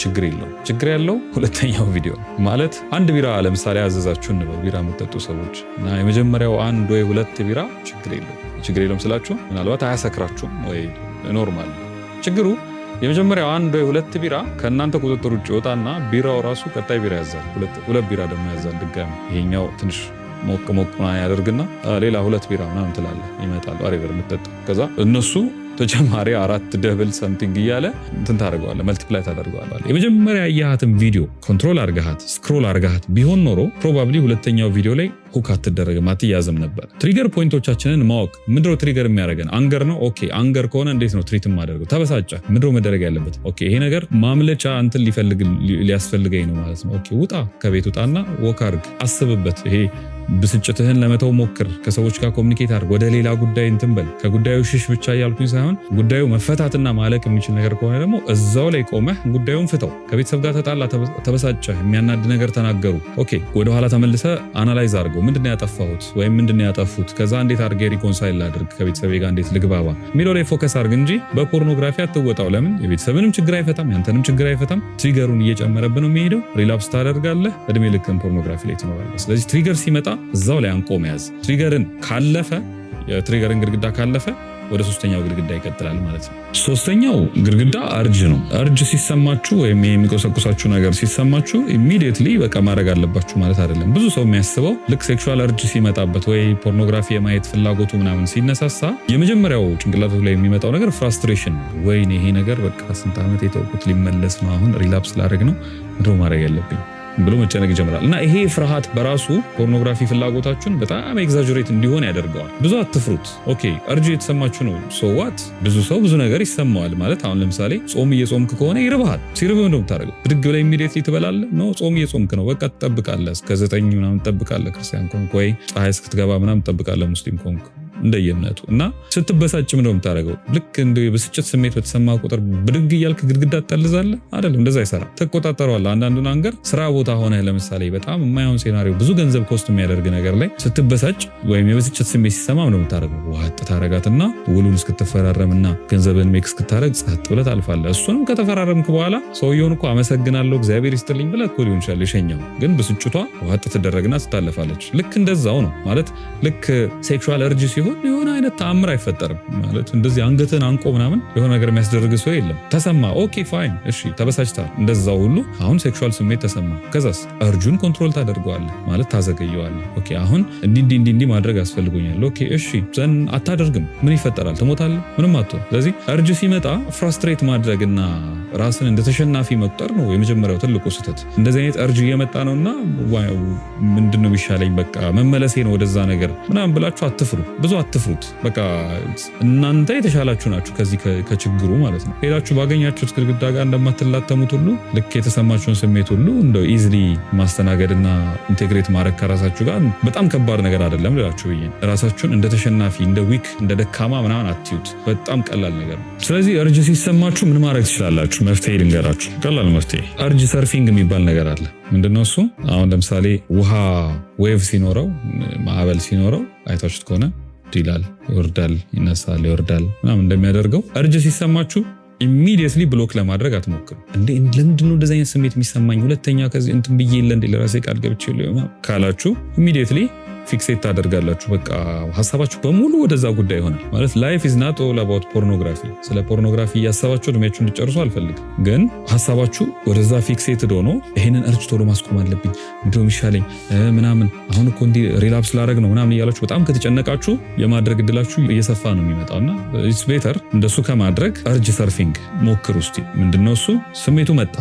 ችግር የለው። ችግር ያለው ሁለተኛው ቪዲዮ ማለት አንድ ቢራ ለምሳሌ አዘዛችሁ እንበል፣ ቢራ የምትጠጡ ሰዎች እና የመጀመሪያው 1 ወይ 2 ቢራ ችግር የለውም ስላችሁ ምናልባት አያሰክራችሁም ወይ ኖርማል። ችግሩ የመጀመሪያው 1 ወይ 2 ቢራ ከእናንተ ቁጥጥር ውጭ ይወጣና ቢራው ራሱ ቀጣይ ቢራ ያዛል፣ ሁለት ቢራ ደግሞ ያዛል ድጋሚ። ይሄኛው ትንሽ ሞቅ ያደርግና ሌላ 2 ቢራ ምናምን ትላለህ ይመጣል አሬቨር የምትጠጣ። ከዛ እነሱ ተጨማሪ 4 ደብል ሰምቲንግ እያለ እንትን ታደርገዋለህ፣ መልቲፕላይ ታደርገዋለህ። የመጀመሪያ ያያሃትን ቪዲዮ ኮንትሮል አርጋሃት ስክሮል አርጋሃት ቢሆን ኖሮ ፕሮባብሊ ሁለተኛው ቪዲዮ ላይ ሁክ አትደረግም፣ አትያዝም ነበር። ትሪገር ፖይንቶቻችንን ማወቅ። ምንድነው ትሪገር የሚያደርገን? አንገር ነው። ኦኬ አንገር ከሆነ እንዴት ነው ትሪት ማደርገው? ተበሳጨ፣ ምንድነው መደረግ ያለበት? ኦኬ ይሄ ነገር ማምለጫ እንትን ሊያስፈልገኝ ነው ማለት ነው። ኦኬ ውጣ፣ ከቤት ውጣና ወክ አርግ፣ አስብበት። ይሄ ብስጭትህን ለመተው ሞክር፣ ከሰዎች ጋር ኮሚኒኬት አድርግ፣ ወደ ሌላ ጉዳይ እንትን በል። ከጉዳዩ ሽሽ ብቻ እያልኩኝ ሳይሆን ጉዳዩ መፈታትና ማለቅ የሚችል ነገር ከሆነ ደግሞ እዛው ላይ ቆመህ ጉዳዩን ፍተው። ከቤተሰብ ጋር ተጣላ፣ ተበሳጨ፣ የሚያናድ ነገር ተናገሩ። ኦኬ ወደኋላ ተመልሰ አናላይዝ አድርገው፣ ምንድነው ያጠፋሁት ወይም ምንድነው ያጠፉት፣ ከዛ እንዴት አድርጌ ሪኮንሳይል ላድርግ፣ ከቤተሰቤ ጋር እንዴት ልግባባ የሚለው ላይ ፎከስ አድርግ እንጂ በፖርኖግራፊ አትወጣው። ለምን? የቤተሰብንም ችግር አይፈታም፣ ያንተንም ችግር አይፈታም። ትሪገሩን እየጨመረብህ ነው የሚሄደው። ሪላፕስ ታደርጋለህ፣ እድሜ ልክን ፖርኖግራፊ ላይ ትኖራለህ። ስለዚህ ትሪገር ሲመጣ እዛው ላይ አንቆ መያዝ። ትሪገርን ካለፈ የትሪገርን ግድግዳ ካለፈ ወደ ሶስተኛው ግድግዳ ይቀጥላል ማለት ነው። ሶስተኛው ግድግዳ አርጅ ነው። አርጅ ሲሰማችሁ ወይም የሚቆሰቁሳችሁ ነገር ሲሰማችሁ ኢሚዲየትሊ በቃ ማድረግ አለባችሁ ማለት አይደለም። ብዙ ሰው የሚያስበው ልክ ሴክሹዋል አርጅ ሲመጣበት ወይ ፖርኖግራፊ የማየት ፍላጎቱ ምናምን ሲነሳሳ የመጀመሪያው ጭንቅላቱ ላይ የሚመጣው ነገር ፍራስትሬሽን ነው። ወይኔ ይሄ ነገር በቃ ስንት ዓመት የተውኩት ሊመለስ ነው፣ አሁን ሪላፕስ ላደርግ ነው፣ ምንድነው ማድረግ ያለብኝ ብሎ መጨነቅ ይጀምራል። እና ይሄ ፍርሃት በራሱ ፖርኖግራፊ ፍላጎታችሁን በጣም ኤግዛጀሬት እንዲሆን ያደርገዋል። ብዙ አትፍሩት። ኦኬ አርጅ የተሰማችሁ ነው፣ ሶ ዋት? ብዙ ሰው ብዙ ነገር ይሰማዋል ማለት አሁን ለምሳሌ ጾም እየጾምክ ከሆነ ይርብሃል። ሲርብህ ነው የምታደርገው? ብድግ ብለህ ኢሚዲየትሊ ትበላለህ? ኖ ጾም እየጾምክ ነው፣ በቃ ትጠብቃለህ። እስከ 9 ምናምን ትጠብቃለህ፣ ክርስቲያን ኮንክ ወይ ፀሐይ እስክትገባ ምናምን ትጠብቃለህ፣ ሙስሊም ኮንክ እንደየእምነቱ። እና ስትበሳጭ ምንድነው የምታደርገው? ልክ እንደ ብስጭት ስሜት በተሰማ ቁጥር ብድግ እያልክ ግድግዳ ትጠልዛለህ? አይደለም፣ እንደዛ አይሰራም። ትቆጣጠረዋለህ። አንዳንዱን አንገር ስራ ቦታ ሆነህ ለምሳሌ በጣም የማይሆን ሴናሪዮ ብዙ ገንዘብ ኮስት የሚያደርግ ነገር ላይ ስትበሳጭ ወይም የብስጭት ስሜት ሲሰማ ምንድነው የምታደርገው? ዋጥ ታረጋትና ውሉን እስክትፈራረምና ገንዘብን ሜክ እስክታረግ ጸጥ ብለህ ታልፋለህ። እሱንም ከተፈራረምክ በኋላ ሰውየውን እኮ አመሰግናለሁ እግዚአብሔር ይስጥልኝ ብለህ እኮ ሊሆን ይችላል የሸኘው፣ ግን ብስጭቷ ዋጥ ትደረግና ትታለፋለች። ልክ እንደዛው ነው ማለት ልክ ሴክሹዋል እርጅ ሲሆን የሆነ አይነት ተአምር አይፈጠርም ማለት እንደዚህ አንገትን አንቆ ምናምን የሆነ ነገር የሚያስደርግ ሰው የለም። ተሰማ፣ ኦኬ ፋይን፣ እሺ ተበሳጭታል። እንደዛው ሁሉ አሁን ሴክሹዋል ስሜት ተሰማ። ከዛስ እርጁን ኮንትሮል ታደርገዋለህ ማለት ታዘገየዋለህ። ኦኬ አሁን እንዲህ ማድረግ አስፈልጎኛል። ኦኬ እሺ ዘን አታደርግም፣ ምን ይፈጠራል? ትሞታለህ፣ ምንም አትሆን። ስለዚህ እርጅ ሲመጣ ፍራስትሬት ማድረግና ራስን እንደ ተሸናፊ መቁጠር ነው የመጀመሪያው ትልቁ ስህተት። እንደዚህ አይነት እርጅ እየመጣ ነውና ምንድነው የሚሻለኝ በቃ መመለሴ ነው ወደዛ ነገር ምናምን ብላችሁ አትፍሩ። ብዙ አትፍሩት። በቃ እናንተ የተሻላችሁ ናችሁ ከዚህ ከችግሩ ማለት ነው። ሄዳችሁ ባገኛችሁት ግድግዳ ጋር እንደማትላተሙት ሁሉ ልክ የተሰማችሁን ስሜት ሁሉ እንደው ኢዝሊ ማስተናገድና ኢንቴግሬት ማድረግ ከራሳችሁ ጋር በጣም ከባድ ነገር አይደለም ልላችሁ ብዬ። ራሳችሁን እንደ ተሸናፊ እንደ ዊክ እንደ ደካማ ምናምን አትዩት። በጣም ቀላል ነገር ነው። ስለዚህ እርጅ ሲሰማችሁ ምን ማድረግ ትችላላችሁ? መፍትሄ ልንገራችሁ። ቀላል መፍትሄ። እርጅ ሰርፊንግ የሚባል ነገር አለ። ምንድነው እሱ? አሁን ለምሳሌ ውሃ ዌቭ ሲኖረው ማዕበል ሲኖረው አይታችሁት ከሆነ ይላል፣ ይወርዳል፣ ይነሳል፣ ይወርዳል ምናምን እንደሚያደርገው እርጅ ሲሰማችሁ ኢሚዲየትሊ ብሎክ ለማድረግ አትሞክሩ። ለምንድነው እንደዚህ አይነት ስሜት የሚሰማኝ ሁለተኛ ከዚህ እንትን ብዬ የለ እንደ ለራሴ ቃል ገብቼ ካላችሁ ኢሚዲየትሊ ፊክሴት ታደርጋላችሁ። በቃ ሐሳባችሁ በሙሉ ወደዛ ጉዳይ ይሆናል ማለት ላይፍ ኢዝ ናት ኦል አባውት ፖርኖግራፊ። ስለ ፖርኖግራፊ እያሰባችሁ እድሜያችሁ እንድጨርሱ አልፈልግም፣ ግን ሐሳባችሁ ወደዛ ፊክሴትድ ሆኖ ይሄንን እርጅ ቶሎ ማስቆም አለብኝ፣ ምንድነው የሚሻለኝ ምናምን አሁን እኮ እንዲህ ሪላፕስ ላደርግ ነው ምናምን እያላችሁ በጣም ከተጨነቃችሁ የማድረግ እድላችሁ እየሰፋ ነው የሚመጣውና ኢትስ ቤተር እንደሱ ከማድረግ እርጅ ሰርፊንግ ሞክሩ እስቲ። ምንድነው እሱ? ስሜቱ መጣ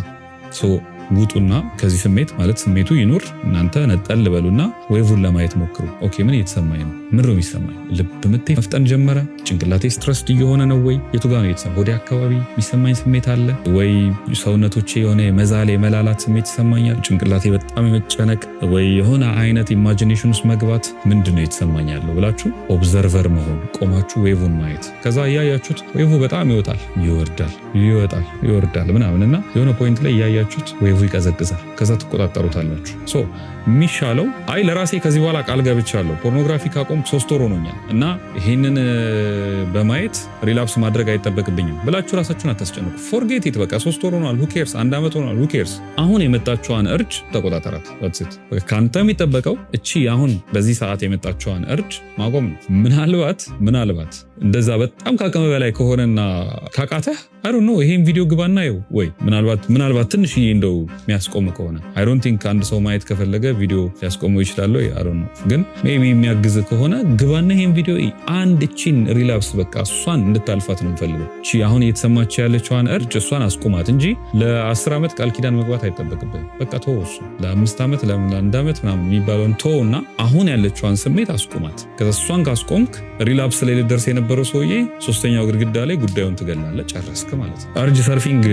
ውጡና ከዚህ ስሜት ማለት ስሜቱ ይኑር፣ እናንተ ነጠል በሉና ዌቭን ለማየት ሞክሩ። ኦኬ ምን እየተሰማኝ ነው? ምን ነው የሚሰማኝ? ልብ ምቴ መፍጠን ጀመረ? ጭንቅላቴ ስትረስድ እየሆነ ነው ወይ? የቱ ጋር ነው የተሰማኝ? ወደ አካባቢ የሚሰማኝ ስሜት አለ ወይ? ሰውነቶቼ የሆነ መዛል የመላላት ስሜት ይሰማኛል? ጭንቅላቴ በጣም የመጨነቅ ወይ የሆነ አይነት ኢማጂኔሽን ውስጥ መግባት ምንድን ነው የተሰማኝ ያለው ብላችሁ ኦብዘርቨር መሆን፣ ቆማችሁ ዌቭን ማየት። ከዛ እያያችሁት ዌቭ በጣም ይወጣል፣ ይወርዳል፣ ይወጣል፣ ይወርዳል ምናምንና የሆነ ፖይንት ላይ እያያችሁት ዌቭ ይቀዘቅዛል። ከዛ ትቆጣጠሩታላችሁ። ሶ የሚሻለው አይ ለራሴ ከዚህ በኋላ ቃል ገብቻለሁ ፖርኖግራፊ ካቆም 3 ወር ሆኖኛል እና ይህንን በማየት ሪላፕስ ማድረግ አይጠበቅብኝም ብላችሁ ራሳችሁን አታስጨንቁ። ፎርጌት ኢት። በቃ 3 ወር ሆኗል፣ ሁኬርስ 1 ዓመት ሆኗል፣ ሁኬርስ። አሁን የመጣችኋን እርጅ ተቆጣጠራት። ከአንተ የሚጠበቀው እቺ አሁን በዚህ ሰዓት የመጣችኋን እርጅ ማቆም ነው። ምናልባት እንደዛ በጣም ካቀመ በላይ ከሆነና ካቃተህ አይ ዶንት ኖ ይሄን ቪዲዮ ግባና ይው ወይ ምናልባት ትንሽዬ እንደው የሚያስቆም ከሆነ አይ ዶንት ቲንክ አንድ ሰው ማየት ከፈለገ ቪዲዮ ሊያስቆመው ይችላል ወይ አይ ዶንት ኖ። ግን ሜቢ የሚያግዝ ከሆነ ግባና ይሄን ቪዲዮ አንድ እቺን ሪላፕስ በቃ እሷን እንድታልፋት ነው የምፈልገው። እቺ አሁን እየተሰማች ያለችዋን እርጅ እሷን አስቆማት እንጂ ለ10 ዓመት ቃል ኪዳን መግባት አይጠበቅብህም። በቃ ተው እሱ ለ5 ዓመት ለ1 ዓመት ምናምን የሚባለውን ተውና አሁን ያለችዋን ስሜት አስቆማት። ከዛ እሷን ካስቆምክ ሪላፕስ ላይ ልደርስ የነበረው ሰውዬ 3ኛው ግድግዳ ላይ ጉዳዩን ትገላለህ፣ ጨረስክ ማለት ነው። አርጅ ሰርፊንግ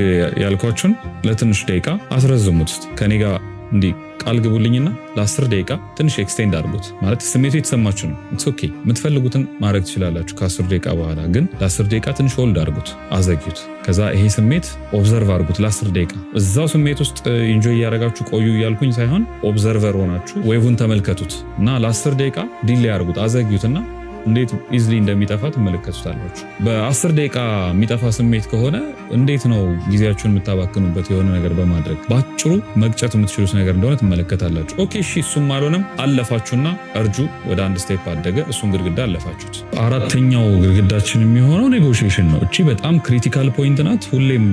ያልኳችሁን ለትንሽ ደቂቃ አስረዝሙት። ከኔ ጋር እንዲህ ቃል ግቡልኝና ለ10 ደቂቃ ትንሽ ኤክስቴንድ አድርጉት። ማለት ስሜቱ የተሰማችሁ ነው። ኢትስ ኦኬ የምትፈልጉትን ማድረግ ትችላላችሁ። ከ10 ደቂቃ በኋላ ግን ለ10 ደቂቃ ትንሽ ሆልድ አድርጉት፣ አዘግዩት። ከዛ ይሄ ስሜት ኦብዘርቭ አድርጉት ለ10 ደቂቃ። እዛው ስሜት ውስጥ ኢንጆይ እያደረጋችሁ ቆዩ እያልኩኝ ሳይሆን ኦብዘርቨር ሆናችሁ ዌቭን ተመልከቱት እና ለ10 ደቂቃ ዲሌይ አድርጉት፣ አዘግዩትና እንዴት ኢዝሊ እንደሚጠፋ ትመለከቱታላችሁ። በ10 ደቂቃ የሚጠፋ ስሜት ከሆነ እንዴት ነው ጊዜያችሁን የምታባክኑበት የሆነ ነገር በማድረግ ባጭሩ መቅጨት የምትችሉት ነገር እንደሆነ ትመለከታላችሁ። ኦኬ እሺ እሱም አልሆነም አለፋችሁና እርጁ ወደ አንድ ስቴፕ አደገ፣ እሱን ግድግዳ አለፋችሁት። 4ኛው ግድግዳችን የሚሆነው ኔጎሽዬሽን ነው። እቺ በጣም ክሪቲካል ፖይንት ናት። ሁሌም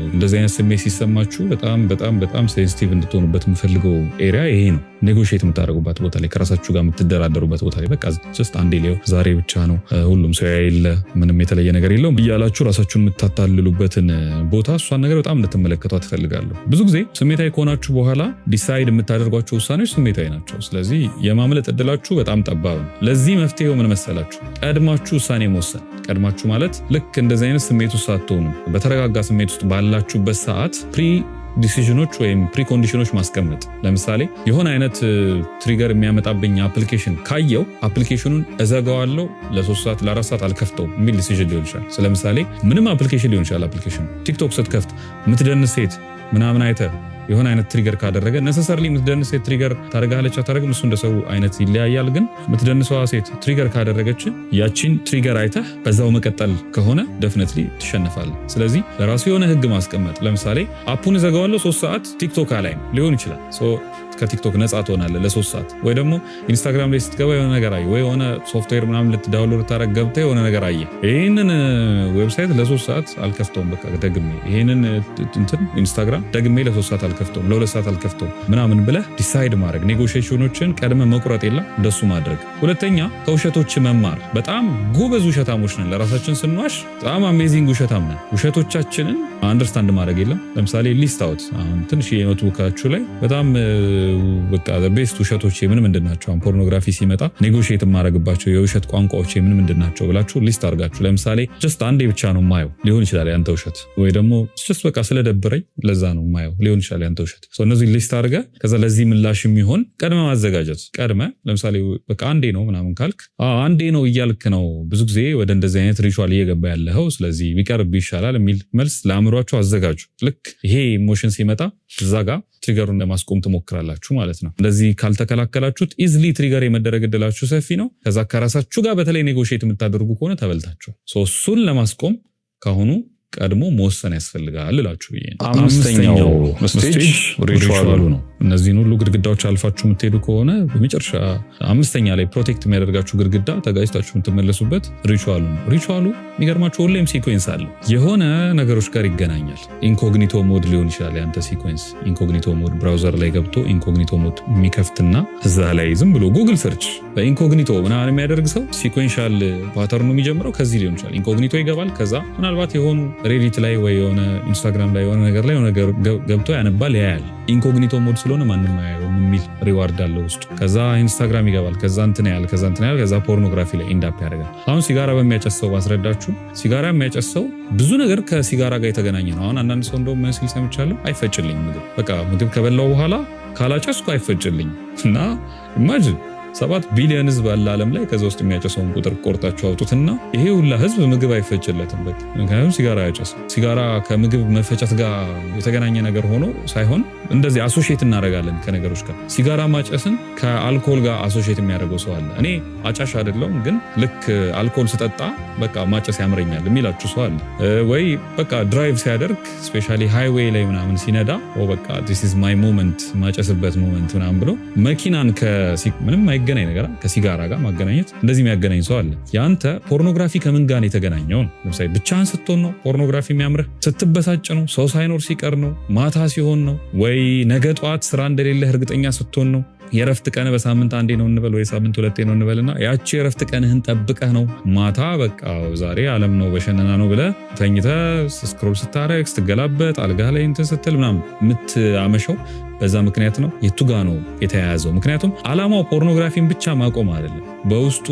እንደዚህ አይነት ስሜት ሲሰማችሁ በጣም ሴንሲቲቭ እንድትሆኑበት የምፈልገው ኤሪያ ይሄ ነው። ኔጎሽዬት የምታደርጉበት ቦታ ላይ ከራሳችሁ ጋር የምትደራደሩበት ቦታ ላይ በቃ ጀስት አንዴ ሊው ዛሬ ብቻ ነው ሁሉም ሰው ያይለ ምንም የተለየ ነገር የለውም እያላችሁ ራሳችሁን የምታታልሉበትን ቦታ እሷን ነገር በጣም እንድትመለከቷት እፈልጋለሁ። ብዙ ጊዜ ስሜታዊ ከሆናችሁ በኋላ ዲሳይድ የምታደርጓቸው ውሳኔዎች ስሜታዊ ናቸው። ስለዚህ የማምለጥ እድላችሁ በጣም ጠባብ ነው። ለዚህ መፍትሄው ምን መሰላችሁ? ቀድማችሁ ውሳኔ መወሰን። ቀድማችሁ ማለት ልክ እንደዚህ አይነት ስሜት ውስጥ ሳትሆኑ በተረጋጋ ስሜት ውስጥ ባላችሁበት ሰዓት ዲሲዥኖች ወይም ፕሪኮንዲሽኖች ማስቀመጥ። ለምሳሌ የሆነ አይነት ትሪገር የሚያመጣብኝ አፕሊኬሽን ካየው አፕሊኬሽኑን እዘጋዋለሁ፣ ለ3 ሰዓት ለ4 ሰዓት አልከፍተውም የሚል ዲሲዥን ሊሆን ይችላል። ለምሳሌ ምንም አፕሊኬሽን ሊሆን ይችላል። አፕሊኬሽኑ ቲክቶክ ስትከፍት ምትደንስ ሴት ምናምን አይተ የሆነ አይነት ትሪገር ካደረገ ነሰሰርሊ ምትደንስ ሴት ትሪገር ታደርጋለች አታደርግም፣ እሱ እንደሰው አይነት ይለያያል። ግን ምትደንሰዋ ሴት ትሪገር ካደረገች ያቺን ትሪገር አይተህ በዛው መቀጠል ከሆነ ደፍነትሊ ትሸነፋለህ። ስለዚህ ለራሱ የሆነ ህግ ማስቀመጥ። ለምሳሌ አፑን ዘጋዋለሁ 3 ሰዓት ቲክቶክ ላይ ሊሆን ይችላል። ከቲክቶክ ነፃ ትሆናለህ ለ3 ሰዓት። ወይ ደግሞ ኢንስታግራም ላይ ስትገባ የሆነ ነገር አየህ፣ ወይ የሆነ ሶፍትዌር ምናምን ልትዳውንሎድ ልታረግ ገብተህ የሆነ ነገር አየህ፣ ይህንን ዌብሳይት ለ3 ሰዓት አልከፍተውም፣ በቃ ደግሜ ይህንን ኢንስታግራም ደግሜ ለ3 ሰዓት አልከፍተውም፣ ለ2 ሰዓት አልከፍተውም ምናምን ብለህ ዲሳይድ ማድረግ። ኔጎሽዬሽኖችን ቀድመ መቁረጥ የለም እንደሱ ማድረግ። ሁለተኛ ከውሸቶች መማር። በጣም ጎበዝ ውሸታሞች ነን። ለራሳችን ስንዋሽ በጣም አሜዚንግ ውሸታም ነን። ውሸቶቻችንን አንደርስታንድ ማድረግ የለም። ለምሳሌ ሊስት አውት አሁን ትንሽ የኖትቡካችሁ ላይ በጣም በቃ ቤስት ውሸቶች ምን ምንድናቸው? አሁን ፖርኖግራፊ ሲመጣ ኔጎሽዬት የማደርግባቸው የውሸት ቋንቋዎች ምን ምንድናቸው ብላችሁ ሊስት አድርጋችሁ፣ ለምሳሌ ጀስት አንዴ ብቻ ነው ማየው ሊሆን ይችላል ያንተ ውሸት፣ ወይ ደግሞ ጀስት በቃ ስለደበረኝ ለዛ ነው ማየው ሊሆን ይችላል ያንተ ውሸት። እነዚህ ሊስት አድርገህ ከዛ ለዚህ ምላሽ የሚሆን ቀድመ ማዘጋጀት። ቀድመ ለምሳሌ በቃ አንዴ ነው ምናምን ካልክ አንዴ ነው እያልክ ነው ብዙ ጊዜ ወደ እንደዚህ አይነት ሪቹዋል እየገባ ያለኸው፣ ስለዚህ ቢቀርብ ይሻላል የሚል መልስ ለአእምሯችሁ አዘጋጁ። ልክ ይሄ ኢሞሽን ሲመጣ እዛ ጋር ትሪገሩን ለማስቆም ትሞክራላችሁ ማለት ነው። እንደዚህ ካልተከላከላችሁት ኢዝሊ ትሪገር የመደረግ እድላችሁ ሰፊ ነው። ከዛ ከራሳችሁ ጋር በተለይ ኔጎሽዬት የምታደርጉ ከሆነ ተበልታችሁ። እሱን ለማስቆም ካሁኑ ቀድሞ መወሰን ያስፈልጋል እላችሁ ብዬ ነው። 5ኛው ስቴጅ ሪቹዋሉ ነው። እነዚህን ሁሉ ግድግዳዎች አልፋችሁ የምትሄዱ ከሆነ በመጨረሻ አምስተኛ ላይ ፕሮቴክት የሚያደርጋችሁ ግድግዳ ተጋጭታችሁ የምትመለሱበት ሪቹዋሉ ነው። ሪቹዋሉ የሚገርማችሁ ሁሌም ሲኮንስ አለው፣ የሆነ ነገሮች ጋር ይገናኛል። ኢንኮግኒቶ ሞድ ሊሆን ይችላል ያንተ ሲኮንስ። ኢንኮግኒቶ ሞድ ብራውዘር ላይ ገብቶ ኢንኮግኒቶ ሞድ የሚከፍትና እዛ ላይ ዝም ብሎ ጉግል ሰርች በኢንኮግኒቶ ምናምን የሚያደርግ ሰው ሲኮንሻል ፓተርኑ የሚጀምረው ከዚህ ሊሆን ይችላል። ኢንኮግኒቶ ይገባል። ከዛ ምናልባት የሆኑ ሬዲት ላይ ወይ የሆነ ኢንስታግራም ላይ የሆነ ነገር ላይ የሆነ ገብቶ ያነባል፣ ያያል። ኢንኮግኒቶ ሞድ ስለሆነ ማንም አያየውም የሚል ሪዋርድ አለው ውስጡ። ከዛ ኢንስታግራም ይገባል። ከዛ እንትን ያያል። ከዛ ፖርኖግራፊ ላይ ኢንዳፕ ያደርጋል። አሁን ሲጋራ በሚያጨሰው ባስረዳችሁ፣ ሲጋራ የሚያጨሰው ብዙ ነገር ከሲጋራ ጋር የተገናኘ ነው። አሁን አንዳንድ ሰው እንደውም ምን ሲል ሰምቻለሁ፣ አይፈጭልኝ ምግብ፣ በቃ ምግብ ከበላው በኋላ ካላጨስኩ አይፈጭልኝ። እና ኢማጂን 7 ቢሊዮን ህዝብ አለ ዓለም ላይ። ከዛ ውስጥ የሚያጨሰውን ቁጥር ቆርጣችሁ አውጡትና ይሄ ሁላ ህዝብ ምግብ አይፈጭለትም። በቃ ምክንያቱም ሲጋራ ያጨሰው። ሲጋራ ከምግብ መፈጨት ጋር የተገናኘ ነገር ሆኖ ሳይሆን እንደዚህ አሶሺየት እናደርጋለን ከነገሮች ጋር። ሲጋራ ማጨስን ከአልኮል ጋር አሶሺየት የሚያደርገው ሰው አለ። እኔ አጫሽ አይደለሁም፣ ግን ልክ አልኮል ስጠጣ በቃ ማጨስ ያምረኛል የሚላችሁ ሰው አለ። ወይ በቃ ድራይቭ ሲያደርግ ስፔሻሊ ሃይዌይ ላይ ምናምን ሲነዳ በቃ this is my moment ማጨስበት ሞመንት ምናምን ብሎ መኪናን ምንም አይገናኝ ነገር ከሲጋራ ጋር ማገናኘት እንደዚህ የሚያገናኝ ሰው አለ። ያንተ ፖርኖግራፊ ከምን ጋር የተገናኘው ነው? ለምሳሌ ብቻህን ስትሆን ነው ፖርኖግራፊ የሚያምርህ? ስትበሳጭ ነው? ሰው ሳይኖር ሲቀር ነው? ማታ ሲሆን ነው? ወይ ነገ ጠዋት ስራ እንደሌለህ እርግጠኛ ስትሆን ነው? የረፍት ቀን በሳምንት አንዴ ነው እንበል ወይ ሳምንት 2 ነው እንበልና ያቺ የረፍት ቀንህን ጠብቀህ ነው ማታ በቃ ዛሬ ዓለም ነው በሸነና ነው ብለህ ተኝተህ ስክሮል ስታረግ ስትገላበጥ አልጋ ላይ እንትን ስትል ምናምን የምትአመሸው በዛ ምክንያት ነው። የቱ ጋ ነው የተያያዘው? ምክንያቱም ዓላማው ፖርኖግራፊን ብቻ ማቆም አይደለም፣ በውስጡ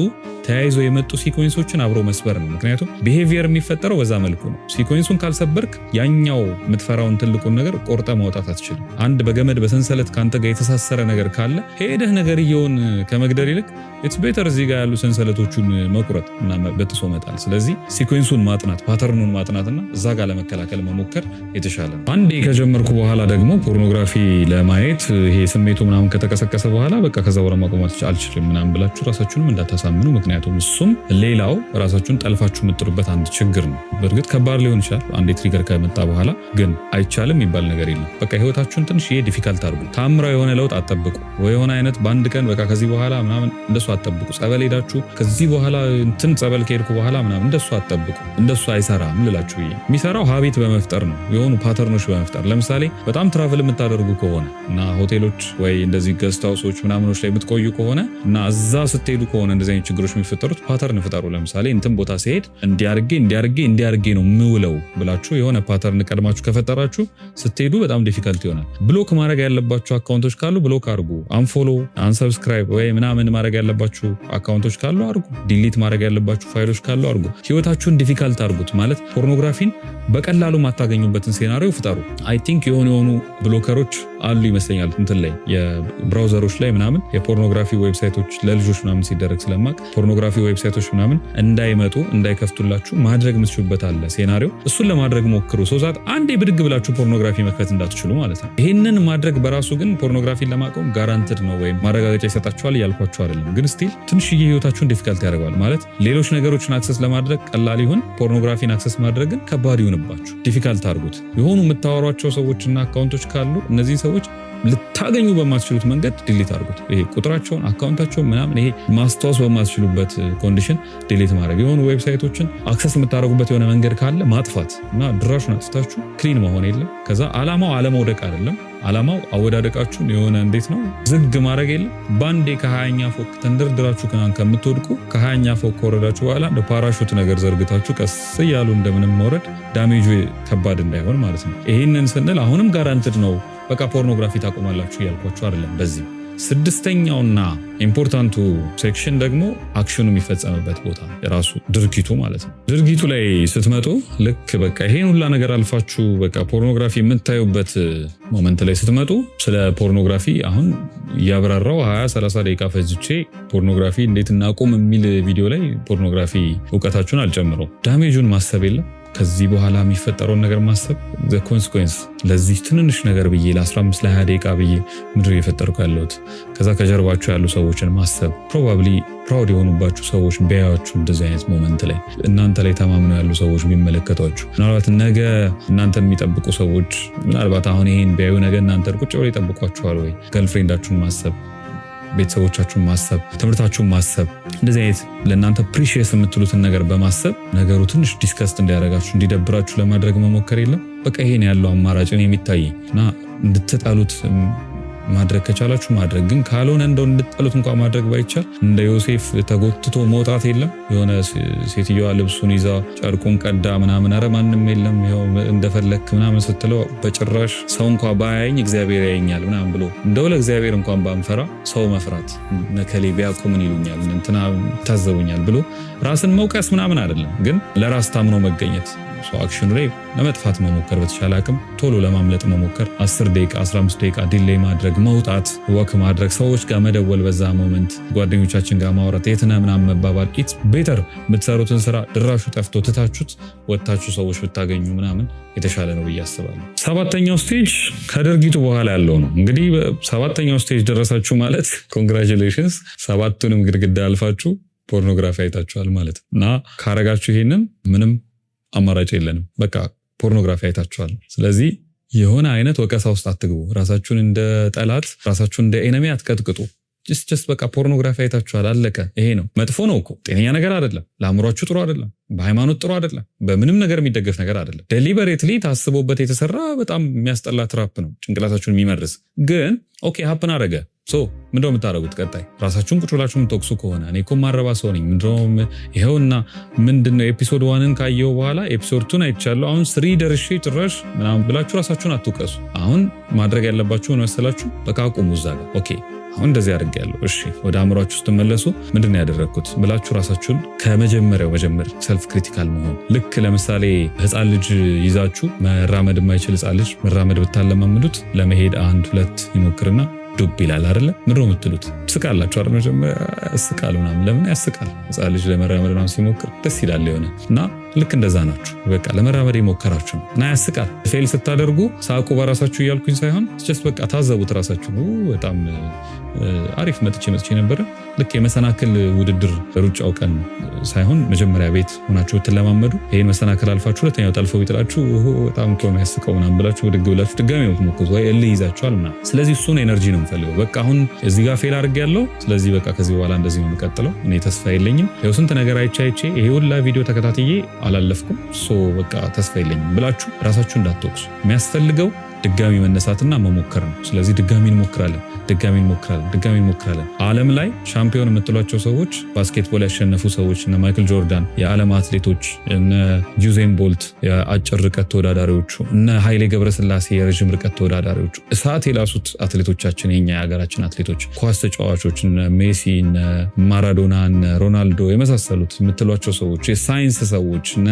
ተያይዞ የመጡ ሲኮንሶችን አብሮ መስበር ነው። ምክንያቱም ቢሄቪየር የሚፈጠረው በዛ መልኩ ነው። ሲኮንሱን ካልሰበርክ ያኛው የምትፈራውን ትልቁን ነገር ቆርጠ ማውጣት አትችልም። አንድ በገመድ በሰንሰለት ካንተ ጋር የተሳሰረ ነገር ካለ ሄደህ ነገርየውን ከመግደል ይልቅ ኢትስ ቤተር እዚህ ጋር ያሉ ሰንሰለቶቹን መቁረጥ እና በጥሶ መጣል። ስለዚህ ሲኮንሱን ማጥናት፣ ፓተርኑን ማጥናትና እዛ ጋር ለመከላከል መሞከር የተሻለ ነው። አንዴ ከጀመርኩ በኋላ ደግሞ ፖርኖግራፊ ለማየት ይሄ ስሜቱ ምናምን ከተቀሰቀሰ በኋላ በቃ ከዛ ወራ ማቆም አልችልም ምናምን ብላችሁ ራሳችሁንም እንዳታሳምኑ። ምክንያቱም እሱም ሌላው ራሳችሁን ጠልፋችሁ የምትጥሩበት አንድ ችግር ነው። በእርግጥ ከባድ ሊሆን ይችላል አንዴ ትሪገር ከመጣ በኋላ፣ ግን አይቻልም የሚባል ነገር የለም። በቃ ህይወታችሁን ትንሽ ዲፊካልት አድርጉ። ታምራዊ የሆነ ለውጥ አትጠብቁ። ወይ የሆነ አይነት በአንድ ቀን በቃ ከዚህ በኋላ ምናምን እንደሱ አትጠብቁ። ጸበል ሄዳችሁ ከዚህ በኋላ እንትን ጸበል ከሄድኩ በኋላ ምናምን እንደሱ አትጠብቁ። እንደሱ አይሰራም ልላችሁ። የሚሰራው ሀቢት በመፍጠር ነው፣ የሆኑ ፓተርኖች በመፍጠር። ለምሳሌ በጣም ትራቭል የምታደርጉ ከሆነ እና ሆቴሎች ወይ እንደዚህ ገስት ሃውሶች ምናምኖች ላይ የምትቆዩ ከሆነ እና እዛ ስትሄዱ ከሆነ እንደዚህ አይነት ችግሮች የሚፈጠሩት ፓተርን ፍጠሩ። ለምሳሌ እንትን ቦታ ሲሄድ እንዲያርጌ ነው ምውለው ብላችሁ የሆነ ፓተርን ቀድማችሁ ከፈጠራችሁ ስትሄዱ በጣም ዲፊካልት ይሆናል። ብሎክ ማድረግ ያለባችሁ አካውንቶች ካሉ ብሎክ አድርጉ። አንፎሎ አንሰብስክራይብ ወይ ምናምን ማድረግ ያለባችሁ አካውንቶች ካሉ አድርጉ። ዲሊት ማድረግ ያለባችሁ ፋይሎች ካሉ አድርጉ። ህይወታችሁን ዲፊካልት አድርጉት። ማለት ፖርኖግራፊን በቀላሉ ማታገኙበትን ሴናሪዮ ፍጠሩ። አይ ቲንክ የሆኑ ብሎከሮች አሉ ይመስለኛል እንትን ላይ የብራውዘሮች ላይ ምናምን የፖርኖግራፊ ዌብሳይቶች ለልጆች ምናምን ሲደረግ ስለማቅ ፖርኖግራፊ ዌብሳይቶች ምናምን እንዳይመጡ እንዳይከፍቱላችሁ ማድረግ የምትችሉበት አለ ሴናሪዮ። እሱን ለማድረግ ሞክሩ። ሰው ዛት አንዴ ብድግ ብላችሁ ፖርኖግራፊ መክፈት እንዳትችሉ ማለት ነው። ይህንን ማድረግ በራሱ ግን ፖርኖግራፊን ለማቆም ጋራንትድ ነው ወይም ማረጋገጫ ይሰጣችኋል እያልኳችሁ አይደለም። ግን ስቲል ትንሽዬ ህይወታችሁን ዲፊካልት ያደርገዋል። ማለት ሌሎች ነገሮችን አክሰስ ለማድረግ ቀላል ይሁን፣ ፖርኖግራፊን አክሰስ ማድረግ ግን ከባድ ይሁንባችሁ። ዲፊካልት አድርጉት። የሆኑ የምታወሯቸው ሰዎችና አካውንቶች ካሉ እነዚህ ሰዎች ልታገኙ በማትችሉት መንገድ ዲሊት አድርጉት። ይሄ ቁጥራቸውን አካውንታቸውን ምናምን ይሄ ማስታወስ በማትችሉበት ኮንዲሽን ዲሊት ማድረግ። የሆኑ ዌብሳይቶችን አክሰስ የምታደርጉበት የሆነ መንገድ ካለ ማጥፋት እና ድራሹን አጥፍታችሁ ክሊን መሆን የለም። ከዛ ዓላማው አለመውደቅ አይደለም። ዓላማው አወዳደቃችሁን የሆነ እንዴት ነው ዝግ ማድረግ የለም። ባንዴ ከ20ኛ ፎቅ ተንደርድራችሁ ከምትወድቁ ከ20ኛ ፎቅ ከወረዳችሁ በኋላ እንደ ፓራሹት ነገር ዘርግታችሁ ቀስ እያሉ እንደምንም መውረድ ዳሜጁ ከባድ እንዳይሆን ማለት ነው። ይህንን ስንል አሁንም ጋራንትድ ነው በቃ ፖርኖግራፊ ታቆማላችሁ እያልኳችሁ አይደለም። በዚህ ስድስተኛውና ኢምፖርታንቱ ሴክሽን ደግሞ አክሽኑ የሚፈጸምበት ቦታ የራሱ ድርጊቱ ማለት ነው። ድርጊቱ ላይ ስትመጡ ልክ በቃ ይሄን ሁላ ነገር አልፋችሁ በቃ ፖርኖግራፊ የምታዩበት ሞመንት ላይ ስትመጡ ስለ ፖርኖግራፊ አሁን እያብራራው 20-30 ደቂቃ ፈጅቼ ፖርኖግራፊ እንዴት እናቆም የሚል ቪዲዮ ላይ ፖርኖግራፊ እውቀታችሁን አልጨምረው። ዳሜጁን ማሰብ የለም። ከዚህ በኋላ የሚፈጠረውን ነገር ማሰብ ኮንሲኩዌንስ ለዚህ ትንንሽ ነገር ብዬ ለ15 ለ20 ደቂቃ ብዬ ምድር እየፈጠርኩ ያለሁት ከዛ ከጀርባችሁ ያሉ ሰዎችን ማሰብ ፕሮባብሊ ፕራውድ የሆኑባችሁ ሰዎች ቢያዩአችሁ እንደዚህ አይነት ሞመንት ላይ እናንተ ላይ ተማምነው ያሉ ሰዎች ቢመለከቷችሁ ምናልባት ነገ እናንተን የሚጠብቁ ሰዎች ምናልባት አሁን ይሄን ቢያዩ ነገ እናንተን ቁጭ ብለው ይጠብቋችኋል ወይ? ገርልፍሬንዳችሁን ማሰብ፣ ቤተሰቦቻችሁን ማሰብ፣ ትምህርታችሁን ማሰብ እንደዚህ አይነት ለእናንተ ፕሪሺየስ የምትሉትን ነገር በማሰብ ነገሩ ትንሽ ዲስከስት እንዲያደርጋችሁ እንዲደብራችሁ ለማድረግ መሞከር የለም። በቃ ይሄን ያለው አማራጭ ነው የሚታይ እና እንድትጣሉት ማድረግ ከቻላችሁ ማድረግ ግን ካልሆነ እንደው እንድትጣሉት እንኳን ማድረግ ባይቻል እንደ ዮሴፍ ተጎትቶ መውጣት የለም። የሆነ ሴትዮዋ ልብሱን ይዛ ጨርቁን ቀዳ ምናምን አረ ማንም የለም ይኸው እንደፈለክ ምናምን ስትለው በጭራሽ ሰው እንኳን ባያየኝ እግዚአብሔር ያየኛል ምናምን ብሎ እንደው ለእግዚአብሔር እንኳን ባንፈራ ሰው መፍራት ነከሌ ቢያውቁ ምን ይሉኛል እንትና ታዘቡኛል ብሎ ራስን መውቀስ ምናምን አይደለም፣ ግን ለራስ ታምኖ መገኘት አክሽኑ ላይ ለመጥፋት መሞከር፣ በተሻለ አቅም ቶሎ ለማምለጥ መሞከር፣ 10 ደቂቃ 15 ደቂቃ ዲሌይ ማድረግ፣ መውጣት፣ ወክ ማድረግ፣ ሰዎች ጋር መደወል፣ በዛ ሞመንት ጓደኞቻችን ጋር ማውራት፣ የትነ ምናምን መባባል ኢትስ ቤተር። የምትሰሩትን ስራ ድራሹ ጠፍቶ ትታችሁት ወጥታችሁ ሰዎች ብታገኙ ምናምን የተሻለ ነው ብዬ አስባለሁ። 7ኛው ስቴጅ ከድርጊቱ በኋላ ያለው ነው። እንግዲህ 7ኛው ስቴጅ ደረሳችሁ ማለት ኮንግራቹሌሽንስ፣ 7ቱንም ግድግዳ አልፋችሁ ፖርኖግራፊ አይታችኋል ማለት እና ካረጋችሁ ይሄንን ምንም አማራጭ የለንም። በቃ ፖርኖግራፊ አይታችኋል። ስለዚህ የሆነ አይነት ወቀሳ ውስጥ አትግቡ። ራሳችሁን እንደ ጠላት፣ ራሳችሁን እንደ ኤነሚ አትቀጥቅጡ። ጀስት በቃ ፖርኖግራፊ አይታችኋል፣ አለቀ። ይሄ ነው። መጥፎ ነው እኮ ጤነኛ ነገር አይደለም። ለአእምሯችሁ ጥሩ አይደለም። በሃይማኖት ጥሩ አይደለም። በምንም ነገር የሚደገፍ ነገር አይደለም። ዴሊበሬትሊ ታስቦበት የተሰራ በጣም የሚያስጠላ ትራፕ ነው፣ ጭንቅላታችሁን የሚመርዝ ግን ኦኬ ሀፕን አረገ። ምንድነው የምታደርጉት? ቀጣይ ራሳችሁን ቁጭ ብላችሁ የምትወቅሱ ከሆነ እኔ እኮ ማረባ ሰው ነኝ ምንድነው ይሄውና ምንድነው ኤፒሶድ 1ን ካየው በኋላ ኤፒሶድ 2ን አይቻለሁ አሁን 3 ደርሼ ጭራሽ ምናምን ብላችሁ ራሳችሁን አትውቀሱ። አሁን ማድረግ ያለባችሁ ምን መሰላችሁ? በቃ አቁሙ እዛ ጋር። ኦኬ አሁን እንደዚህ አድርጌያለሁ፣ እሺ ወደ አእምሯችሁ ስትመለሱ ምንድነው ያደረግኩት ብላችሁ ራሳችሁን ከመጀመሪያው መጀመር፣ ሰልፍ ክሪቲካል መሆን። ልክ ለምሳሌ ህፃን ልጅ ይዛችሁ መራመድ የማይችል ህፃን ልጅ መራመድ ብታለማምዱት ለመሄድ 1 2 ይሞክርና ዱብ ይላል አይደለ? ምንድነው የምትሉት? ትስቃላችሁ አይደል? መጀመሪያ ያስቃል ምናምን። ለምን ያስቃል? ህፃን ልጅ ለመራመድ ምናምን ሲሞክር ደስ ይላል የሆነ እና ልክ እንደዛ ናችሁ። በቃ ለመራመድ የሞከራችሁ ነው እና ያስቃል። ፌል ስታደርጉ ሳቁ በራሳችሁ እያልኩኝ ሳይሆን ጀስት በቃ ታዘቡት ራሳችሁ። በጣም አሪፍ መጥቼ ነበረ። ልክ የመሰናክል ውድድር ሩጫው ቀን ሳይሆን መጀመሪያ ቤት ሆናችሁ ብትለማመዱ ይሄን መሰናክል አልፋችሁ ሁለተኛው ጠልፈው ቢጥላችሁ በጣም እኮ ነው ያስቀው ምናምን ብላችሁ ብድግ ብላችሁ ድጋሚ ነው የምትሞክሩት ወይ እልህ ይዛችኋል ምናምን። ስለዚህ እሱን ኤነርጂ ነው የምፈልገው። በቃ አሁን እዚህ ጋር ፌል አድርጌያለሁ፣ ስለዚህ በቃ ከዚህ በኋላ እንደዚህ ነው የምቀጥለው፣ እኔ ተስፋ የለኝም፣ ያው ስንት ነገር አይቼ ይሄ ሁላ ቪዲዮ ተከታትዬ አላለፍኩም፣ በቃ ተስፋ የለኝም ብላችሁ ራሳችሁ እንዳትወቅሱ። የሚያስፈልገው ድጋሚ መነሳትና መሞከር ነው። ስለዚህ ድጋሚ እንሞክራለን። ዓለም ላይ ሻምፒዮን የምትሏቸው ሰዎች፣ ባስኬትቦል ያሸነፉ ሰዎች እነ ማይክል ጆርዳን የዓለም አትሌቶች፣ እነ ዩዜን ቦልት የአጭር ርቀት ተወዳዳሪዎቹ፣ እነ ኃይሌ ገብረስላሴ የረዥም ርቀት ተወዳዳሪዎቹ፣ እሳት የላሱት አትሌቶቻችን፣ የኛ የሀገራችን አትሌቶች፣ ኳስ ተጫዋቾች እነ ሜሲ፣ እነ ማራዶና፣ እነ ሮናልዶ የመሳሰሉት የምትሏቸው ሰዎች፣ የሳይንስ ሰዎች እነ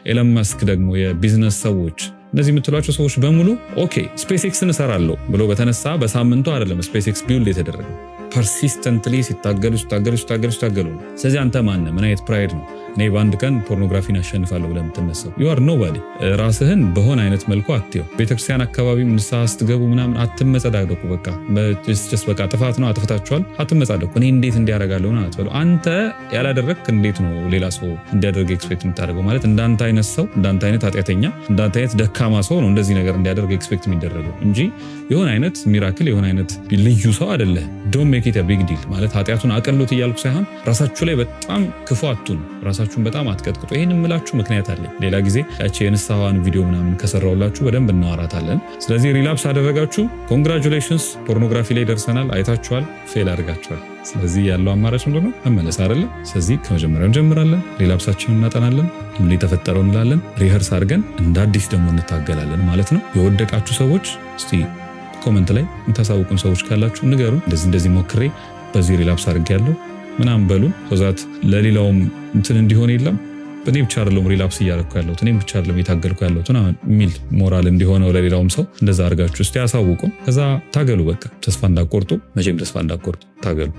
ኤለን መስክ ደግሞ የቢዝነስ ሰዎች፣ እነዚህ የምትሏቸው ሰዎች በሙሉ ኦኬ ስፔስ ኤክስን እሰራለሁ ብሎ በተነሳ በሳምንቱ አይደለም ስፔስ ኤክስ ቢውልድ የተደረገው። ፐርሲስተንትሊ ሲታገሉ። ስለዚህ አንተ ማነህ? ምን አይነት ፕራይድ ነው? እኔ በአንድ ቀን ፖርኖግራፊን አሸንፋለሁ ብለህ የምትነሳው? you are nobody። ራስህን በሆነ አይነት መልኩ አትየው። ቤተክርስቲያን አካባቢ ንስሐ ስትገቡ ምናምን አትመጻደቁ። በቃ ጥፋት ነው አጥፍታችኋል፣ አትመጻደቁ። እኔ እንዴት እንዲያደርጋለሁ ነው አትበሉ። አንተ ያላደረግክ እንዴት ነው ሌላ ሰው እንዲያደርግ ኤክስፔክት የምታደርገው? ማለት እንዳንተ አይነት ሰው፣ እንዳንተ አይነት ኃጢአተኛ፣ እንዳንተ አይነት ደካማ ሰው ነው እንደዚህ ነገር እንዲያደርግ ኤክስፔክት የሚደረገው እንጂ የሆነ አይነት ሚራክል የሆነ አይነት ልዩ ሰው አይደለህ። ዶንት ሜክ ኢት አ ቢግ ዲል። ማለት ኃጢአቱን አቀሉት እያልኩ ሳይሆን ራሳችሁ ላይ በጣም ክፉ አትሁኑ፣ ራሳችሁን በጣም አትቀጥቅጡ። ይሄን የምላችሁ ምክንያት አለኝ። ሌላ ጊዜ ያቺ የንስሐዋን ቪዲዮ ምናምን ከሰራውላችሁ በደንብ እናወራታለን። ስለዚህ ሪላፕስ አደረጋችሁ፣ ኮንግራቹሌሽንስ፣ ፖርኖግራፊ ላይ ደርሰናል። አይታችኋል፣ ፌል አድርጋችኋል። ስለዚህ ያለው አማራጭ ምንድን ነው? መመለስ አይደለም። ስለዚህ ከመጀመሪያው እንጀምራለን፣ ሪላፕሳችንን እናጠናለን፣ ምን የተፈጠረው እንላለን፣ ሪኸርስ አድርገን እንደ አዲስ ደግሞ እንታገላለን ማለት ነው። የወደቃችሁ ሰዎች እስቲ ኮመንት ላይ የምታሳውቁን ሰዎች ካላችሁ ንገሩን። እንደዚህ ሞክሬ በዚህ ሪላፕስ አድርጌያለሁ ምናምን በሉን። ከዛት ለሌላውም እንትን እንዲሆን የለም እኔ ብቻ አይደለም ሪላፕስ እያደረኩ ያለሁት፣ እኔም ብቻ አይደለም የታገልኩ ያለሁት የሚል ሞራል እንዲሆነው ለሌላውም ሰው እንደዛ አድርጋችሁ እስቲ ያሳውቁን። ከዛ ታገሉ። በቃ ተስፋ እንዳትቆርጡ፣ መቼም ተስፋ እንዳትቆርጡ፣ ታገሉ።